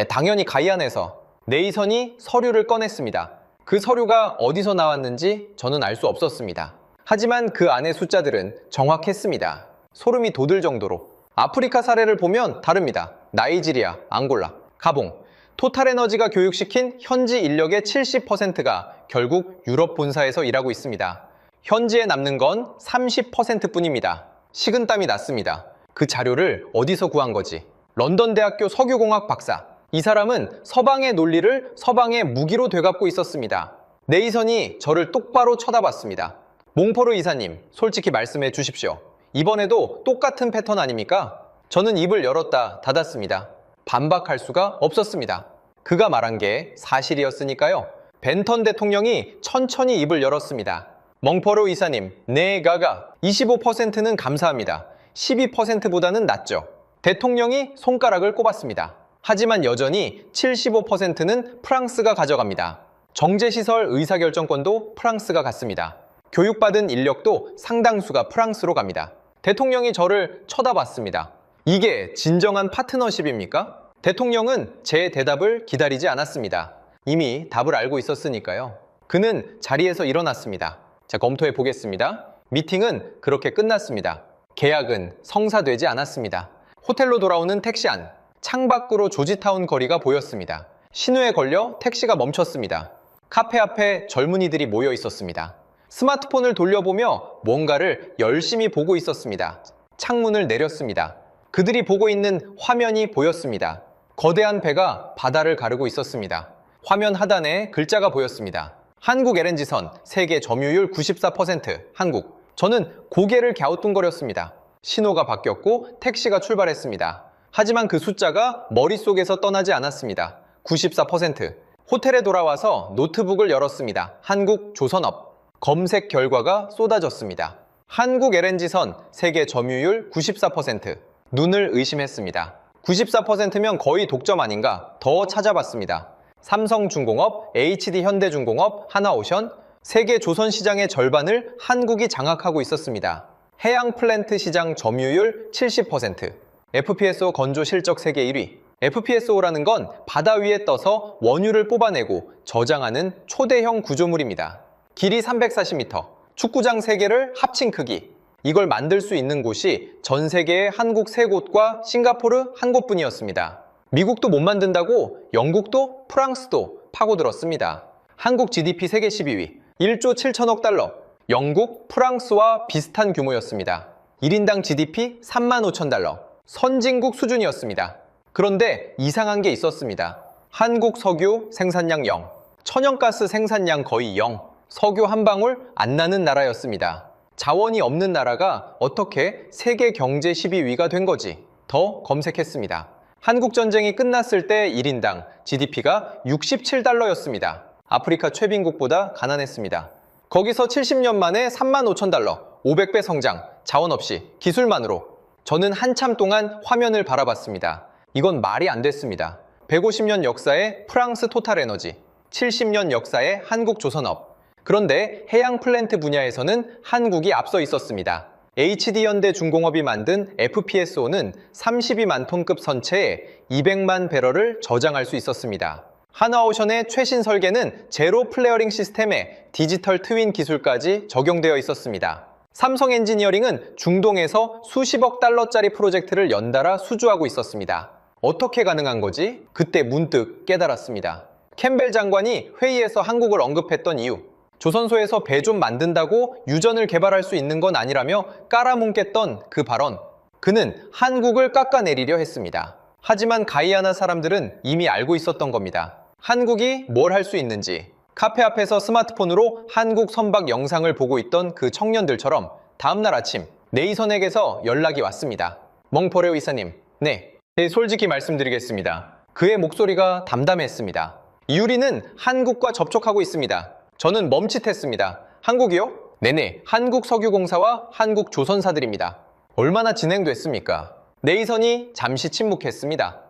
당연히 가이안에서. 네이선이 서류를 꺼냈습니다. 그 서류가 어디서 나왔는지 저는 알 수 없었습니다. 하지만 그 안의 숫자들은 정확했습니다. 소름이 돋을 정도로. 아프리카 사례를 보면 다릅니다. 나이지리아, 앙골라, 가봉. 토탈에너지가 교육시킨 현지 인력의 70%가 결국 유럽 본사에서 일하고 있습니다. 현지에 남는 건 30%뿐입니다. 식은땀이 났습니다. 그 자료를 어디서 구한 거지? 런던 대학교 석유공학 박사. 이 사람은 서방의 논리를 서방의 무기로 되갚고 있었습니다. 네이선이 저를 똑바로 쳐다봤습니다. 몽포르 이사님, 솔직히 말씀해 주십시오. 이번에도 똑같은 패턴 아닙니까? 저는 입을 열었다 닫았습니다. 반박할 수가 없었습니다. 그가 말한 게 사실이었으니까요. 벤턴 대통령이 천천히 입을 열었습니다. 멍포르 이사님, 네 가가 25%는 감사합니다. 12%보다는 낫죠. 대통령이 손가락을 꼽았습니다. 하지만 여전히 75%는 프랑스가 가져갑니다. 정제시설 의사결정권도 프랑스가 갖습니다. 교육받은 인력도 상당수가 프랑스로 갑니다. 대통령이 저를 쳐다봤습니다. 이게 진정한 파트너십입니까? 대통령은 제 대답을 기다리지 않았습니다. 이미 답을 알고 있었으니까요. 그는 자리에서 일어났습니다. 자, 검토해 보겠습니다. 미팅은 그렇게 끝났습니다. 계약은 성사되지 않았습니다. 호텔로 돌아오는 택시 안, 창밖으로 조지타운 거리가 보였습니다. 신호에 걸려 택시가 멈췄습니다. 카페 앞에 젊은이들이 모여 있었습니다. 스마트폰을 돌려보며 뭔가를 열심히 보고 있었습니다. 창문을 내렸습니다. 그들이 보고 있는 화면이 보였습니다. 거대한 배가 바다를 가르고 있었습니다. 화면 하단에 글자가 보였습니다. 한국 LNG선 세계 점유율 94% 한국. 저는 고개를 갸우뚱거렸습니다. 신호가 바뀌었고 택시가 출발했습니다. 하지만 그 숫자가 머릿속에서 떠나지 않았습니다. 94%. 호텔에 돌아와서 노트북을 열었습니다. 한국 조선업. 검색 결과가 쏟아졌습니다. 한국 LNG선 세계 점유율 94%. 눈을 의심했습니다. 94%면 거의 독점 아닌가? 더 찾아봤습니다. 삼성중공업, HD현대중공업, 하나오션, 세계 조선시장의 절반을 한국이 장악하고 있었습니다. 해양 플랜트 시장 점유율 70%, FPSO 건조 실적 세계 1위. FPSO라는 건 바다 위에 떠서 원유를 뽑아내고 저장하는 초대형 구조물입니다. 길이 340m, 축구장 3개를 합친 크기. 이걸 만들 수 있는 곳이 전 세계의 한국 3곳과 싱가포르 1곳뿐이었습니다. 미국도 못 만든다고 영국도 프랑스도 파고들었습니다. 한국 GDP 세계 12위, 1조 7천억 달러. 영국, 프랑스와 비슷한 규모였습니다. 1인당 GDP 3만 5천 달러. 선진국 수준이었습니다. 그런데 이상한 게 있었습니다. 한국 석유 생산량 0, 천연가스 생산량 거의 0, 석유 한 방울 안 나는 나라였습니다. 자원이 없는 나라가 어떻게 세계 경제 12위가 된 거지? 더 검색했습니다. 한국전쟁이 끝났을 때 1인당 GDP가 67달러였습니다. 아프리카 최빈국보다 가난했습니다. 거기서 70년 만에 3만 5천 달러, 500배 성장, 자원 없이, 기술만으로. 저는 한참 동안 화면을 바라봤습니다. 이건 말이 안 됐습니다. 150년 역사의 프랑스 토탈에너지, 70년 역사의 한국 조선업. 그런데 해양 플랜트 분야에서는 한국이 앞서 있었습니다. HD현대중공업이 만든 FPSO는 32만 톤급 선체에 200만 배럴을 저장할 수 있었습니다. 하나오션의 최신 설계는 제로 플레어링 시스템에 디지털 트윈 기술까지 적용되어 있었습니다. 삼성 엔지니어링은 중동에서 수십억 달러짜리 프로젝트를 연달아 수주하고 있었습니다. 어떻게 가능한 거지? 그때 문득 깨달았습니다. 캠벨 장관이 회의에서 한국을 언급했던 이유. 조선소에서 배 좀 만든다고 유전을 개발할 수 있는 건 아니라며 깔아뭉갰던 그 발언. 그는 한국을 깎아내리려 했습니다. 하지만 가이아나 사람들은 이미 알고 있었던 겁니다. 한국이 뭘 할 수 있는지. 카페 앞에서 스마트폰으로 한국 선박 영상을 보고 있던 그 청년들처럼 다음날 아침 네이선에게서 연락이 왔습니다. 멍포레 이사님, 네, 솔직히 말씀드리겠습니다. 그의 목소리가 담담했습니다. 유리는 한국과 접촉하고 있습니다. 저는 멈칫했습니다. 한국이요? 네네, 한국석유공사와 한국조선사들입니다. 얼마나 진행됐습니까? 네이선이 잠시 침묵했습니다.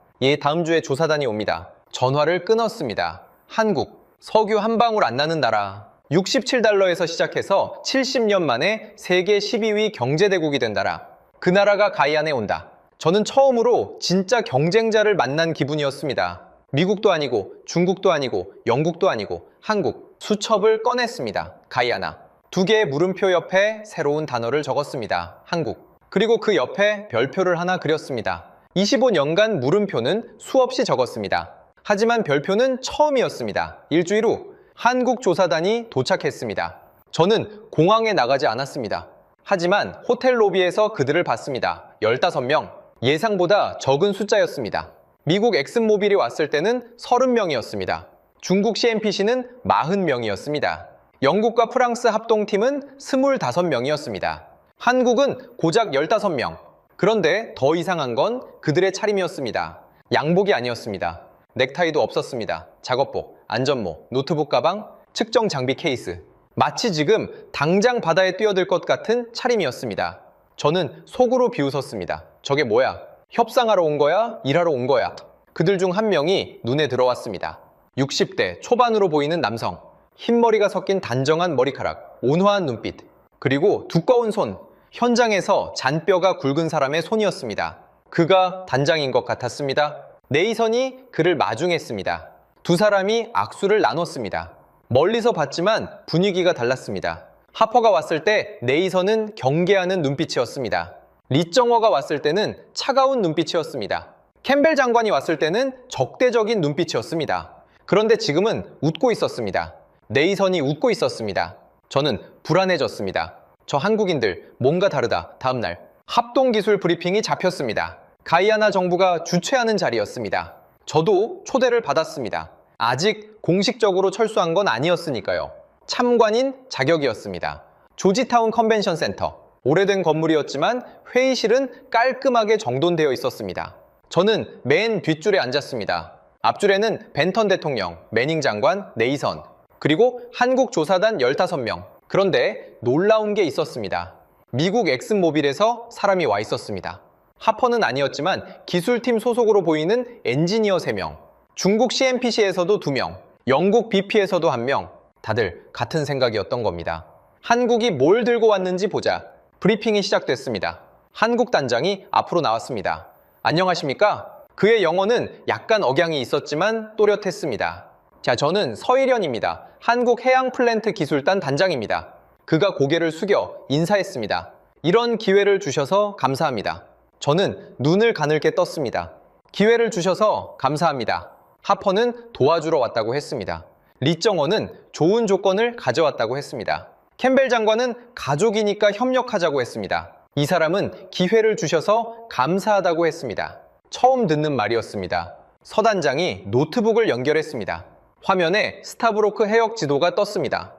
다음 주에 조사단이 옵니다. 전화를 끊었습니다. 한국, 석유 한 방울 안 나는 나라. 67달러에서 시작해서 70년 만에 세계 12위 경제대국이 된 나라. 그 나라가 가이안에 온다. 저는 처음으로 진짜 경쟁자를 만난 기분이었습니다. 미국도 아니고 중국도 아니고 영국도 아니고 한국. 수첩을 꺼냈습니다. 가이아나. 2개의 물음표 옆에 새로운 단어를 적었습니다. 한국. 그리고 그 옆에 별표를 하나 그렸습니다. 25년간 물음표는 수없이 적었습니다. 하지만 별표는 처음이었습니다. 일주일 후 한국 조사단이 도착했습니다. 저는 공항에 나가지 않았습니다. 하지만 호텔 로비에서 그들을 봤습니다. 15명. 예상보다 적은 숫자였습니다. 미국 엑슨모빌이 왔을 때는 30명이었습니다. 중국 CNPC는 40명이었습니다. 영국과 프랑스 합동팀은 25명이었습니다. 한국은 고작 15명. 그런데 더 이상한 건 그들의 차림이었습니다. 양복이 아니었습니다. 넥타이도 없었습니다. 작업복, 안전모, 노트북 가방, 측정 장비 케이스. 마치 지금 당장 바다에 뛰어들 것 같은 차림이었습니다. 저는 속으로 비웃었습니다. 저게 뭐야? 협상하러 온 거야? 일하러 온 거야? 그들 중 한 명이 눈에 들어왔습니다. 60대 초반으로 보이는 남성. 흰머리가 섞인 단정한 머리카락, 온화한 눈빛, 그리고 두꺼운 손. 현장에서 잔뼈가 굵은 사람의 손이었습니다. 그가 단장인 것 같았습니다. 네이선이 그를 마중했습니다. 두 사람이 악수를 나눴습니다. 멀리서 봤지만 분위기가 달랐습니다. 하퍼가 왔을 때 네이선은 경계하는 눈빛이었습니다. 리정워가 왔을 때는 차가운 눈빛이었습니다. 캠벨 장관이 왔을 때는 적대적인 눈빛이었습니다. 그런데 지금은 웃고 있었습니다. 네이선이 웃고 있었습니다. 저는 불안해졌습니다. 저 한국인들 뭔가 다르다. 다음날 합동기술 브리핑이 잡혔습니다. 가이아나 정부가 주최하는 자리였습니다. 저도 초대를 받았습니다. 아직 공식적으로 철수한 건 아니었으니까요. 참관인 자격이었습니다. 조지타운 컨벤션 센터. 오래된 건물이었지만 회의실은 깔끔하게 정돈되어 있었습니다. 저는 맨 뒷줄에 앉았습니다. 앞줄에는 벤턴 대통령, 매닝 장관, 네이선, 그리고 한국 조사단 15명. 그런데 놀라운 게 있었습니다. 미국 엑슨모빌에서 사람이 와 있었습니다. 하퍼는 아니었지만 기술팀 소속으로 보이는 엔지니어 3명, 중국 CNPC에서도 2명, 영국 BP에서도 1명, 다들 같은 생각이었던 겁니다. 한국이 뭘 들고 왔는지 보자. 브리핑이 시작됐습니다. 한국 단장이 앞으로 나왔습니다. 안녕하십니까? 그의 영어는 약간 억양이 있었지만 또렷했습니다. 자, 저는 서일현입니다. 한국해양플랜트 기술단 단장입니다. 그가 고개를 숙여 인사했습니다. 이런 기회를 주셔서 감사합니다. 저는 눈을 가늘게 떴습니다. 기회를 주셔서 감사합니다. 하퍼는 도와주러 왔다고 했습니다. 리정원은 좋은 조건을 가져왔다고 했습니다. 캠벨 장관은 가족이니까 협력하자고 했습니다. 이 사람은 기회를 주셔서 감사하다고 했습니다. 처음 듣는 말이었습니다. 서 단장이 노트북을 연결했습니다. 화면에 스타브로크 해역 지도가 떴습니다.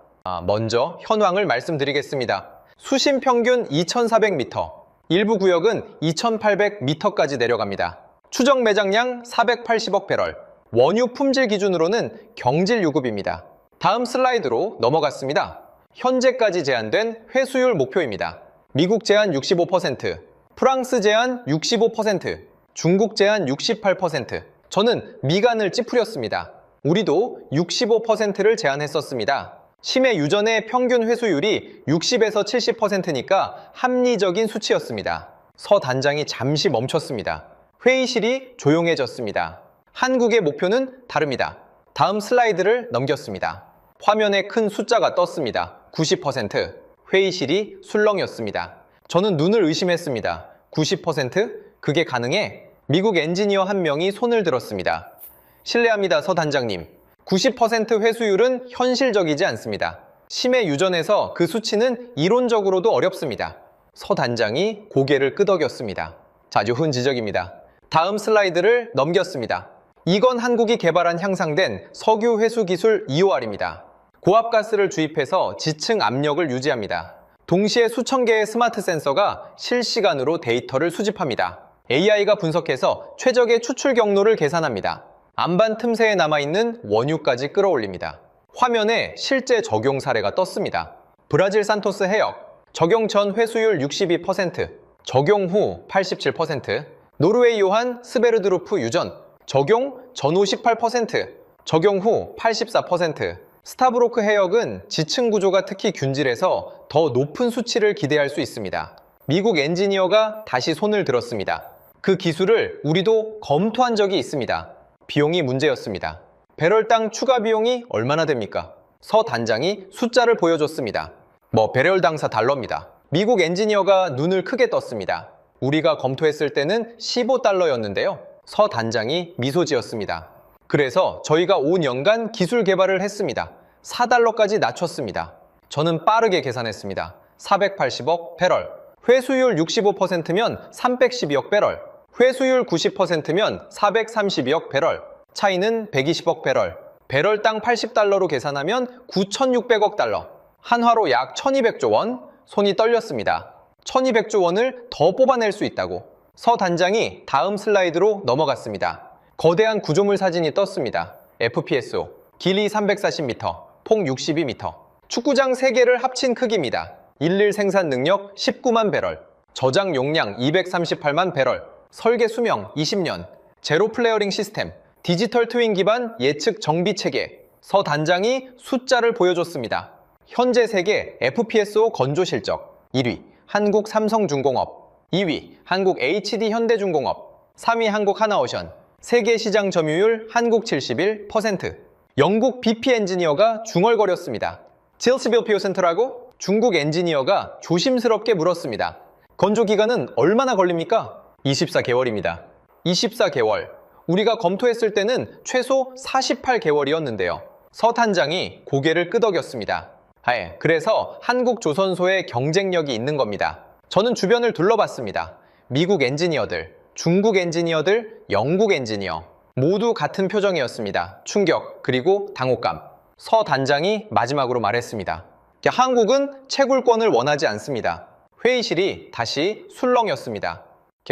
먼저 현황을 말씀드리겠습니다. 수심 평균 2,400m, 일부 구역은 2,800m까지 내려갑니다. 추정 매장량 480억 배럴, 원유 품질 기준으로는 경질 유급입니다. 다음 슬라이드로 넘어갔습니다. 현재까지 제한된 회수율 목표입니다. 미국 제한 65%, 프랑스 제한 65%, 중국 제한 68%. 저는 미간을 찌푸렸습니다. 우리도 65%를 제한했었습니다. 심해 유전의 평균 회수율이 60에서 70%니까 합리적인 수치였습니다. 서 단장이 잠시 멈췄습니다. 회의실이 조용해졌습니다. 한국의 목표는 다릅니다. 다음 슬라이드를 넘겼습니다. 화면에 큰 숫자가 떴습니다. 90%. 회의실이 술렁였습니다. 저는 눈을 의심했습니다. 90%? 그게 가능해? 미국 엔지니어 한 명이 손을 들었습니다. 실례합니다, 서 단장님. 90% 회수율은 현실적이지 않습니다. 심해 유전에서 그 수치는 이론적으로도 어렵습니다. 서 단장이 고개를 끄덕였습니다. 자주 흔 지적입니다. 다음 슬라이드를 넘겼습니다. 이건 한국이 개발한 향상된 석유 회수 기술 EOR입니다. 고압가스를 주입해서 지층 압력을 유지합니다. 동시에 수천 개의 스마트 센서가 실시간으로 데이터를 수집합니다. AI가 분석해서 최적의 추출 경로를 계산합니다. 안반 틈새에 남아있는 원유까지 끌어올립니다. 화면에 실제 적용 사례가 떴습니다. 브라질 산토스 해역, 적용 전 회수율 62%, 적용 후 87%, 노르웨이 요한 스베르드루프 유전, 적용 전후 18%, 적용 후 84%, 스타브로크 해역은 지층 구조가 특히 균질해서 더 높은 수치를 기대할 수 있습니다. 미국 엔지니어가 다시 손을 들었습니다. 그 기술을 우리도 검토한 적이 있습니다. 비용이 문제였습니다. 배럴당 추가 비용이 얼마나 됩니까? 서 단장이 숫자를 보여줬습니다. 배럴당 4달러입니다. 미국 엔지니어가 눈을 크게 떴습니다. 우리가 검토했을 때는 15달러였는데요. 서 단장이 미소 지었습니다. 그래서 저희가 5년간 기술 개발을 했습니다. 4달러까지 낮췄습니다. 저는 빠르게 계산했습니다. 480억 배럴. 회수율 65%면 312억 배럴. 회수율 90%면 432억 배럴. 차이는 120억 배럴. 배럴당 80달러로 계산하면 9,600억 달러. 한화로 약 1,200조 원. 손이 떨렸습니다. 1,200조 원을 더 뽑아낼 수 있다고. 서 단장이 다음 슬라이드로 넘어갔습니다. 거대한 구조물 사진이 떴습니다. FPSO. 길이 340m, 폭 62m. 축구장 3개를 합친 크기입니다. 일일 생산 능력 19만 배럴. 저장 용량 238만 배럴. 설계 수명 20년. 제로 플레어링 시스템. 디지털 트윈 기반 예측 정비 체계. 서 단장이 숫자를 보여줬습니다. 현재 세계 FPSO 건조 실적 1위 한국 삼성중공업, 2위 한국 HD 현대중공업, 3위 한국 하나오션. 세계 시장 점유율 한국 71%. 영국 BP 엔지니어가 중얼거렸습니다. 질스빌 피오센터라고? 중국 엔지니어가 조심스럽게 물었습니다. 건조 기간은 얼마나 걸립니까? 24개월입니다. 24개월. 우리가 검토했을 때는 최소 48개월이었는데요. 서 단장이 고개를 끄덕였습니다. 그래서 한국 조선소의 경쟁력이 있는 겁니다. 저는 주변을 둘러봤습니다. 미국 엔지니어들, 중국 엔지니어들, 영국 엔지니어. 모두 같은 표정이었습니다. 충격, 그리고 당혹감. 서 단장이 마지막으로 말했습니다. 한국은 채굴권을 원하지 않습니다. 회의실이 다시 술렁였습니다.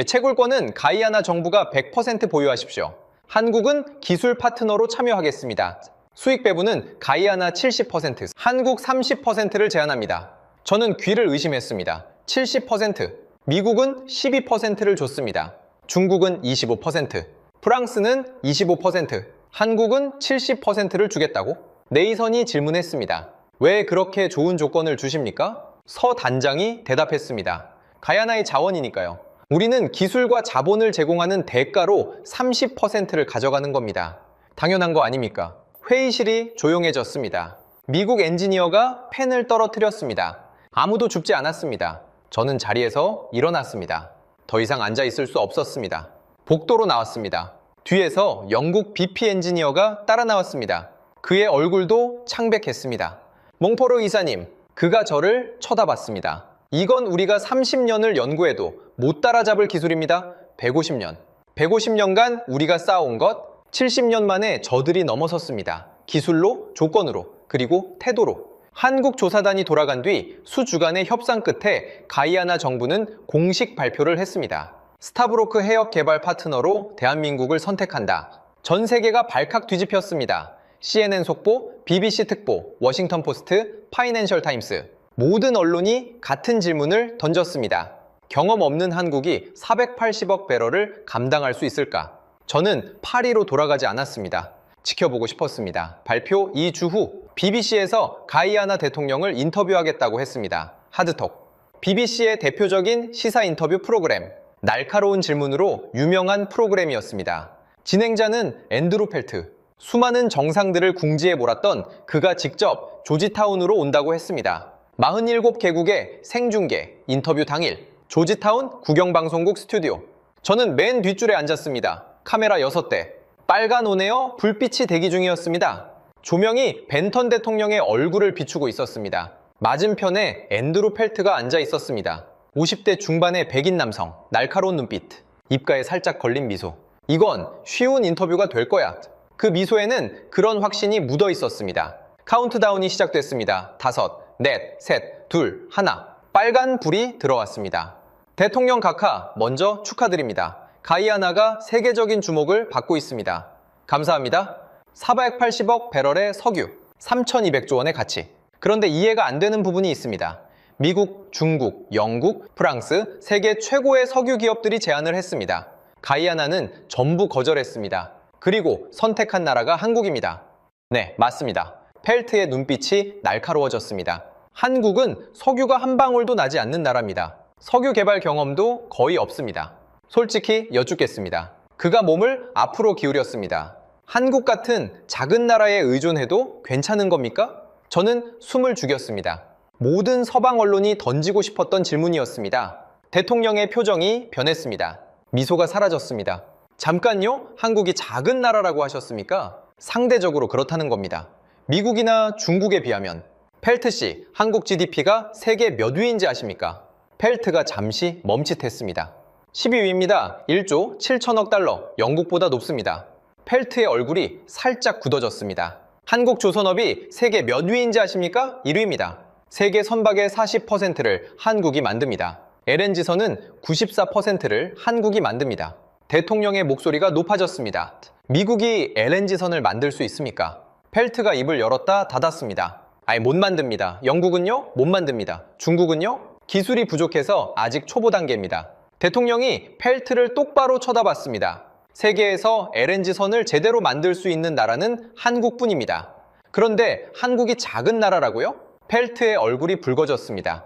채굴권은 가이아나 정부가 100% 보유하십시오. 한국은 기술 파트너로 참여하겠습니다. 수익 배분은 가이아나 70%, 한국 30%를 제안합니다. 저는 귀를 의심했습니다. 70%, 미국은 12%를 줬습니다. 중국은 25%, 프랑스는 25%, 한국은 70%를 주겠다고? 네이선이 질문했습니다. 왜 그렇게 좋은 조건을 주십니까? 서 단장이 대답했습니다. 가야나의 자원이니까요. 우리는 기술과 자본을 제공하는 대가로 30%를 가져가는 겁니다. 당연한 거 아닙니까? 회의실이 조용해졌습니다. 미국 엔지니어가 펜을 떨어뜨렸습니다. 아무도 죽지 않았습니다. 저는 자리에서 일어났습니다. 더 이상 앉아 있을 수 없었습니다. 복도로 나왔습니다. 뒤에서 영국 BP 엔지니어가 따라 나왔습니다. 그의 얼굴도 창백했습니다. 몽포르 이사님, 그가 저를 쳐다봤습니다. 이건 우리가 30년을 연구해도 못 따라잡을 기술입니다. 150년. 150년간 우리가 쌓아온 것, 70년 만에 저들이 넘어섰습니다. 기술로, 조건으로, 그리고 태도로. 한국 조사단이 돌아간 뒤 수주간의 협상 끝에 가이아나 정부는 공식 발표를 했습니다. 스타브로크 해역 개발 파트너로 대한민국을 선택한다. 전 세계가 발칵 뒤집혔습니다. CNN 속보, BBC 특보, 워싱턴 포스트, 파이낸셜 타임스. 모든 언론이 같은 질문을 던졌습니다. 경험 없는 한국이 480억 배럴을 감당할 수 있을까? 저는 파리로 돌아가지 않았습니다. 지켜보고 싶었습니다. 발표 2주 후 BBC에서 가이아나 대통령을 인터뷰하겠다고 했습니다. 하드톡. BBC의 대표적인 시사 인터뷰 프로그램. 날카로운 질문으로 유명한 프로그램이었습니다. 진행자는 앤드루 펠트. 수많은 정상들을 궁지에 몰았던 그가 직접 조지타운으로 온다고 했습니다. 47개국의 생중계, 인터뷰 당일, 조지타운 국영방송국 스튜디오. 저는 맨 뒷줄에 앉았습니다. 카메라 6대. 빨간 온에어 불빛이 대기 중이었습니다. 조명이 벤턴 대통령의 얼굴을 비추고 있었습니다. 맞은편에 앤드루 펠트가 앉아 있었습니다. 50대 중반의 백인 남성, 날카로운 눈빛, 입가에 살짝 걸린 미소. 이건 쉬운 인터뷰가 될 거야. 그 미소에는 그런 확신이 묻어 있었습니다. 카운트다운이 시작됐습니다. 5, 넷, 셋, 둘, 하나. 빨간 불이 들어왔습니다. 대통령 각하, 먼저 축하드립니다. 가이아나가 세계적인 주목을 받고 있습니다. 감사합니다. 480억 배럴의 석유, 3,200조 원의 가치. 그런데 이해가 안 되는 부분이 있습니다. 미국, 중국, 영국, 프랑스, 세계 최고의 석유 기업들이 제안을 했습니다. 가이아나는 전부 거절했습니다. 그리고 선택한 나라가 한국입니다. 네, 맞습니다. 펠트의 눈빛이 날카로워졌습니다. 한국은 석유가 한 방울도 나지 않는 나라입니다. 석유 개발 경험도 거의 없습니다. 솔직히 여쭙겠습니다. 그가 몸을 앞으로 기울였습니다. 한국 같은 작은 나라에 의존해도 괜찮은 겁니까? 저는 숨을 죽였습니다. 모든 서방 언론이 던지고 싶었던 질문이었습니다. 대통령의 표정이 변했습니다. 미소가 사라졌습니다. 잠깐요? 한국이 작은 나라라고 하셨습니까? 상대적으로 그렇다는 겁니다. 미국이나 중국에 비하면. 펠트 씨, 한국 GDP가 세계 몇 위인지 아십니까? 펠트가 잠시 멈칫했습니다. 12위입니다. 1조 7천억 달러, 영국보다 높습니다. 펠트의 얼굴이 살짝 굳어졌습니다. 한국조선업이 세계 몇 위인지 아십니까? 1위입니다. 세계 선박의 40%를 한국이 만듭니다. LNG선은 94%를 한국이 만듭니다. 대통령의 목소리가 높아졌습니다. 미국이 LNG선을 만들 수 있습니까? 펠트가 입을 열었다 닫았습니다. 못 만듭니다. 영국은요? 못 만듭니다. 중국은요? 기술이 부족해서 아직 초보 단계입니다. 대통령이 펠트를 똑바로 쳐다봤습니다. 세계에서 LNG선을 제대로 만들 수 있는 나라는 한국뿐입니다. 그런데 한국이 작은 나라라고요? 펠트의 얼굴이 붉어졌습니다.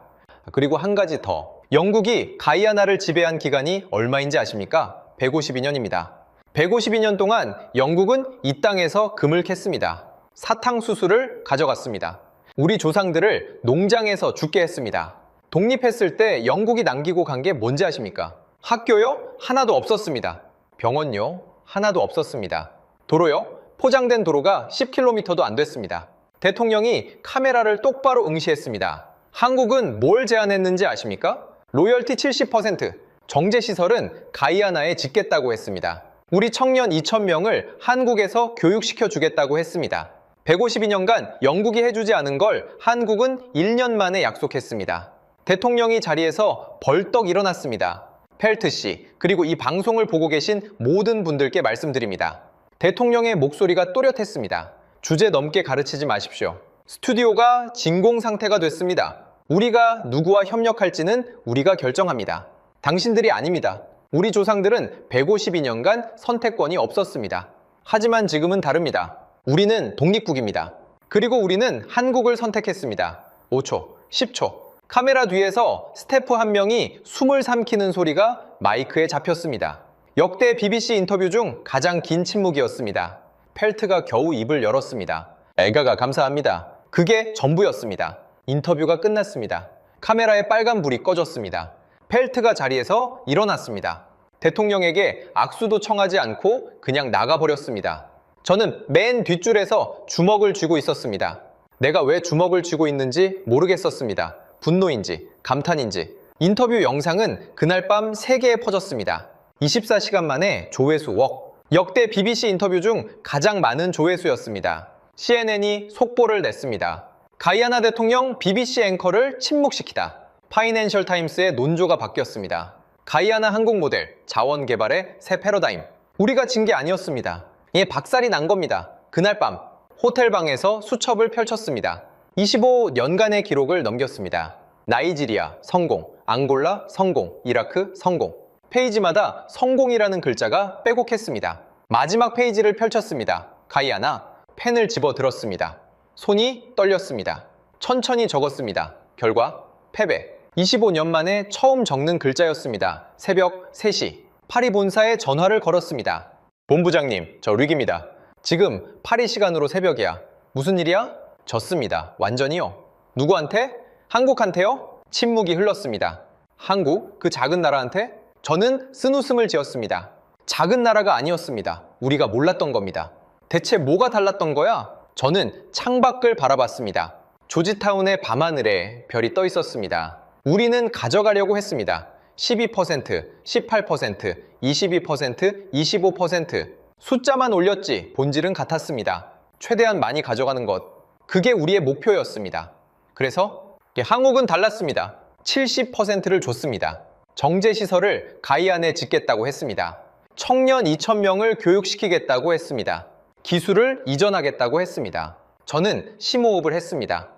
그리고 한 가지 더. 영국이 가이아나를 지배한 기간이 얼마인지 아십니까? 152년입니다. 152년 동안 영국은 이 땅에서 금을 캤습니다. 사탕수수를 가져갔습니다. 우리 조상들을 농장에서 죽게 했습니다. 독립했을 때 영국이 남기고 간 게 뭔지 아십니까? 학교요? 하나도 없었습니다. 병원요? 하나도 없었습니다. 도로요? 포장된 도로가 10km도 안 됐습니다. 대통령이 카메라를 똑바로 응시했습니다. 한국은 뭘 제안했는지 아십니까? 로열티 70%, 정제시설은 가이아나에 짓겠다고 했습니다. 우리 청년 2,000명을 한국에서 교육시켜 주겠다고 했습니다. 152년간 영국이 해주지 않은 걸 한국은 1년 만에 약속했습니다. 대통령이 자리에서 벌떡 일어났습니다. 펠트 씨, 그리고 이 방송을 보고 계신 모든 분들께 말씀드립니다. 대통령의 목소리가 또렷했습니다. 주제 넘게 가르치지 마십시오. 스튜디오가 진공 상태가 됐습니다. 우리가 누구와 협력할지는 우리가 결정합니다. 당신들이 아닙니다. 우리 조상들은 152년간 선택권이 없었습니다. 하지만 지금은 다릅니다. 우리는 독립국입니다. 그리고 우리는 한국을 선택했습니다. 5초, 10초. 카메라 뒤에서 스태프 한 명이 숨을 삼키는 소리가 마이크에 잡혔습니다. 역대 BBC 인터뷰 중 가장 긴 침묵이었습니다. 펠트가 겨우 입을 열었습니다. 애가가 감사합니다. 그게 전부였습니다. 인터뷰가 끝났습니다. 카메라에 빨간 불이 꺼졌습니다. 펠트가 자리에서 일어났습니다. 대통령에게 악수도 청하지 않고 그냥 나가버렸습니다. 저는 맨 뒷줄에서 주먹을 쥐고 있었습니다. 내가 왜 주먹을 쥐고 있는지 모르겠었습니다. 분노인지 감탄인지. 인터뷰 영상은 그날 밤 세계에 퍼졌습니다. 24시간 만에 조회수 억. 역대 BBC 인터뷰 중 가장 많은 조회수였습니다. CNN이 속보를 냈습니다. 가이아나 대통령 BBC 앵커를 침묵시키다. 파이낸셜 타임스의 논조가 바뀌었습니다. 가이아나 항공 모델, 자원 개발의 새 패러다임. 우리가 진 게 아니었습니다. 박살이 난 겁니다. 그날 밤 호텔방에서 수첩을 펼쳤습니다. 25년간의 기록을 넘겼습니다. 나이지리아 성공, 앙골라 성공, 이라크 성공. 페이지마다 성공이라는 글자가 빼곡했습니다. 마지막 페이지를 펼쳤습니다. 가이아나, 펜을 집어들었습니다. 손이 떨렸습니다. 천천히 적었습니다. 결과 패배. 25년 만에 처음 적는 글자였습니다. 새벽 3시. 파리 본사에 전화를 걸었습니다. 본부장님, 저 릭입니다. 지금 파리 시간으로 새벽이야. 무슨 일이야? 졌습니다. 완전히요. 누구한테? 한국한테요? 침묵이 흘렀습니다. 한국? 그 작은 나라한테? 저는 쓴웃음을 지었습니다. 작은 나라가 아니었습니다. 우리가 몰랐던 겁니다. 대체 뭐가 달랐던 거야? 저는 창밖을 바라봤습니다. 조지타운의 밤하늘에 별이 떠 있었습니다. 우리는 가져가려고 했습니다. 12%, 18%, 22%, 25%. 숫자만 올렸지 본질은 같았습니다. 최대한 많이 가져가는 것. 그게 우리의 목표였습니다. 그래서 한국은 달랐습니다. 70%를 줬습니다. 정제시설을 가이안에 짓겠다고 했습니다. 청년 2,000명을 교육시키겠다고 했습니다. 기술을 이전하겠다고 했습니다. 저는 심호흡을 했습니다.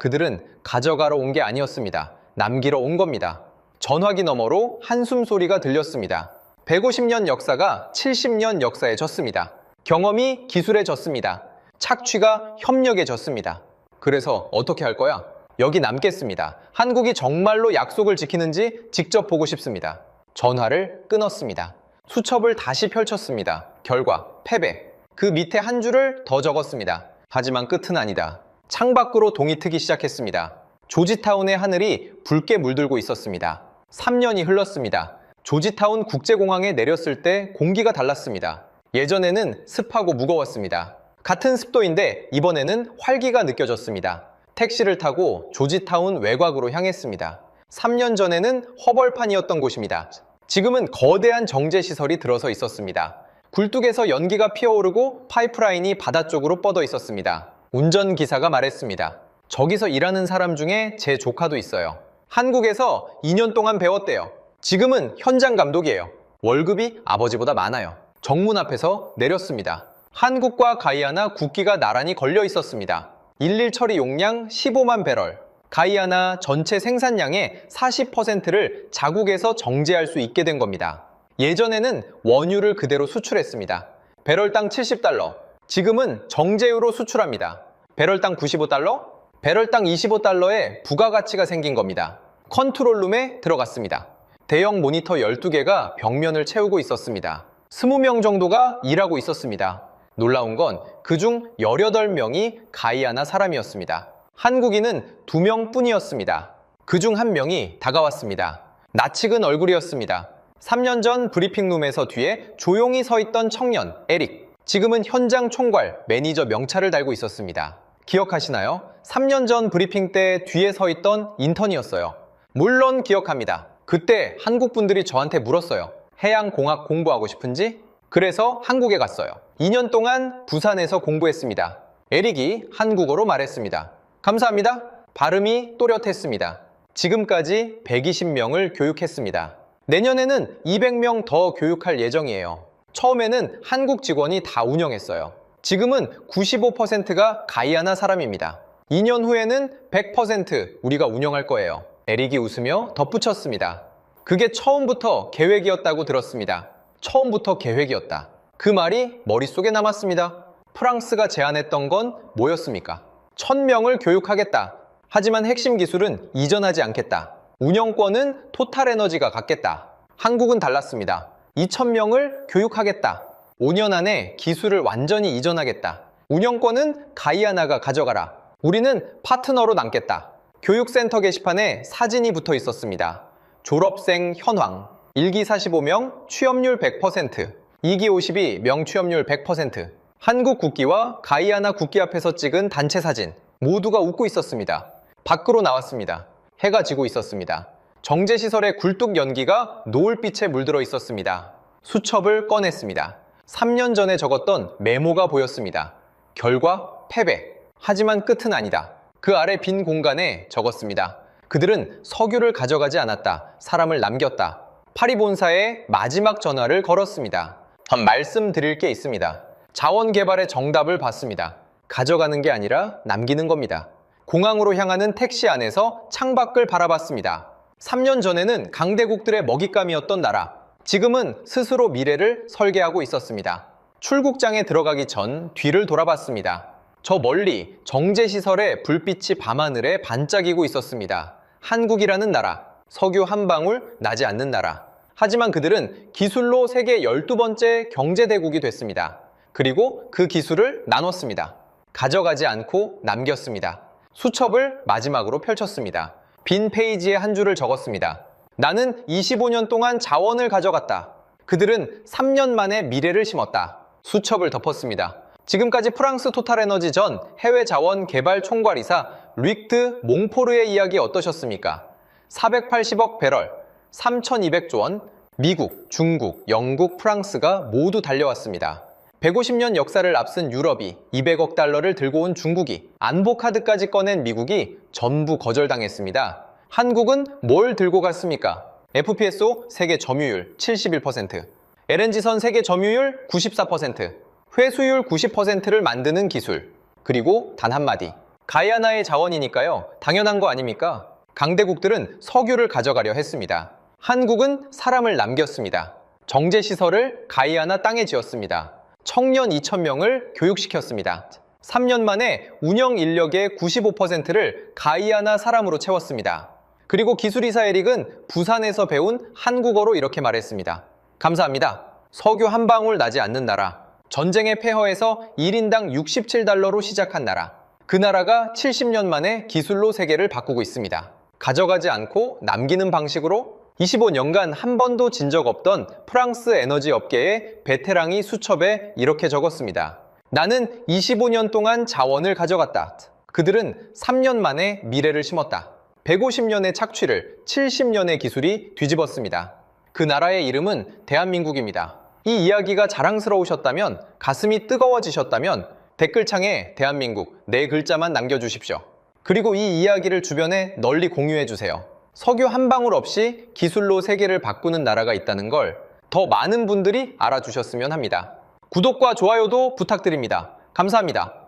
그들은 가져가러 온 게 아니었습니다. 남기러 온 겁니다. 전화기 너머로 한숨 소리가 들렸습니다. 150년 역사가 70년 역사에 졌습니다. 경험이 기술에 졌습니다. 착취가 협력에 졌습니다. 그래서 어떻게 할 거야? 여기 남겠습니다. 한국이 정말로 약속을 지키는지 직접 보고 싶습니다. 전화를 끊었습니다. 수첩을 다시 펼쳤습니다. 결과 패배. 그 밑에 한 줄을 더 적었습니다. 하지만 끝은 아니다. 창밖으로 동이 트기 시작했습니다. 조지타운의 하늘이 붉게 물들고 있었습니다. 3년이 흘렀습니다. 조지타운 국제공항에 내렸을 때 공기가 달랐습니다. 예전에는 습하고 무거웠습니다. 같은 습도인데 이번에는 활기가 느껴졌습니다. 택시를 타고 조지타운 외곽으로 향했습니다. 3년 전에는 허벌판이었던 곳입니다. 지금은 거대한 정제시설이 들어서 있었습니다. 굴뚝에서 연기가 피어오르고 파이프라인이 바다 쪽으로 뻗어 있었습니다. 운전기사가 말했습니다. 저기서 일하는 사람 중에 제 조카도 있어요. 한국에서 2년 동안 배웠대요. 지금은 현장 감독이에요. 월급이 아버지보다 많아요. 정문 앞에서 내렸습니다. 한국과 가이아나 국기가 나란히 걸려 있었습니다. 일일 처리 용량 15만 배럴. 가이아나 전체 생산량의 40%를 자국에서 정제할 수 있게 된 겁니다. 예전에는 원유를 그대로 수출했습니다. 배럴당 $70. 지금은 정제유로 수출합니다. 배럴당 $95? 배럴당 $25의 부가가치가 생긴 겁니다. 컨트롤룸에 들어갔습니다. 대형 모니터 12개가 벽면을 채우고 있었습니다. 20명 정도가 일하고 있었습니다. 놀라운 건 그중 18명이 가이아나 사람이었습니다. 한국인은 2명 뿐이었습니다. 그중 1명이 다가왔습니다. 낯익은 얼굴이었습니다. 3년 전 브리핑룸에서 뒤에 조용히 서 있던 청년 에릭. 지금은 현장 총괄, 매니저 명찰을 달고 있었습니다. 기억하시나요? 3년 전 브리핑 때 뒤에 서 있던 인턴이었어요. 물론 기억합니다. 그때 한국 분들이 저한테 물었어요. 해양공학 공부하고 싶은지? 그래서 한국에 갔어요. 2년 동안 부산에서 공부했습니다. 에릭이 한국어로 말했습니다. 감사합니다. 발음이 또렷했습니다. 지금까지 120명을 교육했습니다. 내년에는 200명 더 교육할 예정이에요. 처음에는 한국 직원이 다 운영했어요. 지금은 95%가 가이아나 사람입니다. 2년 후에는 100% 우리가 운영할 거예요. 에릭이 웃으며 덧붙였습니다. 그게 처음부터 계획이었다고 들었습니다. 처음부터 계획이었다. 그 말이 머릿속에 남았습니다. 프랑스가 제안했던 건 뭐였습니까? 1000명을 교육하겠다. 하지만 핵심 기술은 이전하지 않겠다. 운영권은 토탈에너지가 갖겠다. 한국은 달랐습니다. 2000명을 교육하겠다. 5년 안에 기술을 완전히 이전하겠다. 운영권은 가이아나가 가져가라. 우리는 파트너로 남겠다. 교육센터 게시판에 사진이 붙어 있었습니다. 졸업생 현황, 1기 45명, 취업률 100%, 2기 52, 명취업률 100%. 한국 국기와 가이아나 국기 앞에서 찍은 단체 사진. 모두가 웃고 있었습니다. 밖으로 나왔습니다. 해가 지고 있었습니다. 정제시설의 굴뚝 연기가 노을빛에 물들어 있었습니다. 수첩을 꺼냈습니다. 3년 전에 적었던 메모가 보였습니다. 결과 패배. 하지만 끝은 아니다. 그 아래 빈 공간에 적었습니다. 그들은 석유를 가져가지 않았다. 사람을 남겼다. 파리 본사에 마지막 전화를 걸었습니다. 말씀드릴 게 있습니다. 자원 개발의 정답을 봤습니다. 가져가는 게 아니라 남기는 겁니다. 공항으로 향하는 택시 안에서 창밖을 바라봤습니다. 3년 전에는 강대국들의 먹잇감이었던 나라. 지금은 스스로 미래를 설계하고 있었습니다. 출국장에 들어가기 전 뒤를 돌아봤습니다. 저 멀리 정제시설의 불빛이 밤하늘에 반짝이고 있었습니다. 한국이라는 나라, 석유 한 방울 나지 않는 나라. 하지만 그들은 기술로 세계 12번째 경제대국이 됐습니다. 그리고 그 기술을 나눴습니다. 가져가지 않고 남겼습니다. 수첩을 마지막으로 펼쳤습니다. 빈 페이지에 한 줄을 적었습니다. 나는 25년 동안 자원을 가져갔다. 그들은 3년 만에 미래를 심었다. 수첩을 덮었습니다. 지금까지 프랑스 토탈에너지 전 해외 자원 개발 총괄이사 루익드 몽포르의 이야기 어떠셨습니까? 480억 배럴, 3,200조 원, 미국, 중국, 영국, 프랑스가 모두 달려왔습니다. 150년 역사를 앞선 유럽이 200억 달러를 들고 온 중국이, 안보 카드까지 꺼낸 미국이 전부 거절당했습니다. 한국은 뭘 들고 갔습니까? FPSO 세계 점유율 71%, LNG선 세계 점유율 94%, 회수율 90%를 만드는 기술. 그리고 단 한마디. 가이아나의 자원이니까요. 당연한 거 아닙니까? 강대국들은 석유를 가져가려 했습니다. 한국은 사람을 남겼습니다. 정제시설을 가이아나 땅에 지었습니다. 청년 2,000명을 교육시켰습니다. 3년 만에 운영 인력의 95%를 가이아나 사람으로 채웠습니다. 그리고 기술이사 에릭은 부산에서 배운 한국어로 이렇게 말했습니다. 감사합니다. 석유 한 방울 나지 않는 나라. 전쟁의 폐허에서 1인당 67달러로 시작한 나라. 그 나라가 70년 만에 기술로 세계를 바꾸고 있습니다. 가져가지 않고 남기는 방식으로 25년간 한 번도 진 적 없던 프랑스 에너지 업계의 베테랑이 수첩에 이렇게 적었습니다. 나는 25년 동안 자원을 가져갔다. 그들은 3년 만에 미래를 심었다. 150년의 착취를 70년의 기술이 뒤집었습니다. 그 나라의 이름은 대한민국입니다. 이 이야기가 자랑스러우셨다면, 가슴이 뜨거워지셨다면 댓글창에 대한민국 네 글자만 남겨주십시오. 그리고 이 이야기를 주변에 널리 공유해주세요. 석유 한 방울 없이 기술로 세계를 바꾸는 나라가 있다는 걸 더 많은 분들이 알아주셨으면 합니다. 구독과 좋아요도 부탁드립니다. 감사합니다.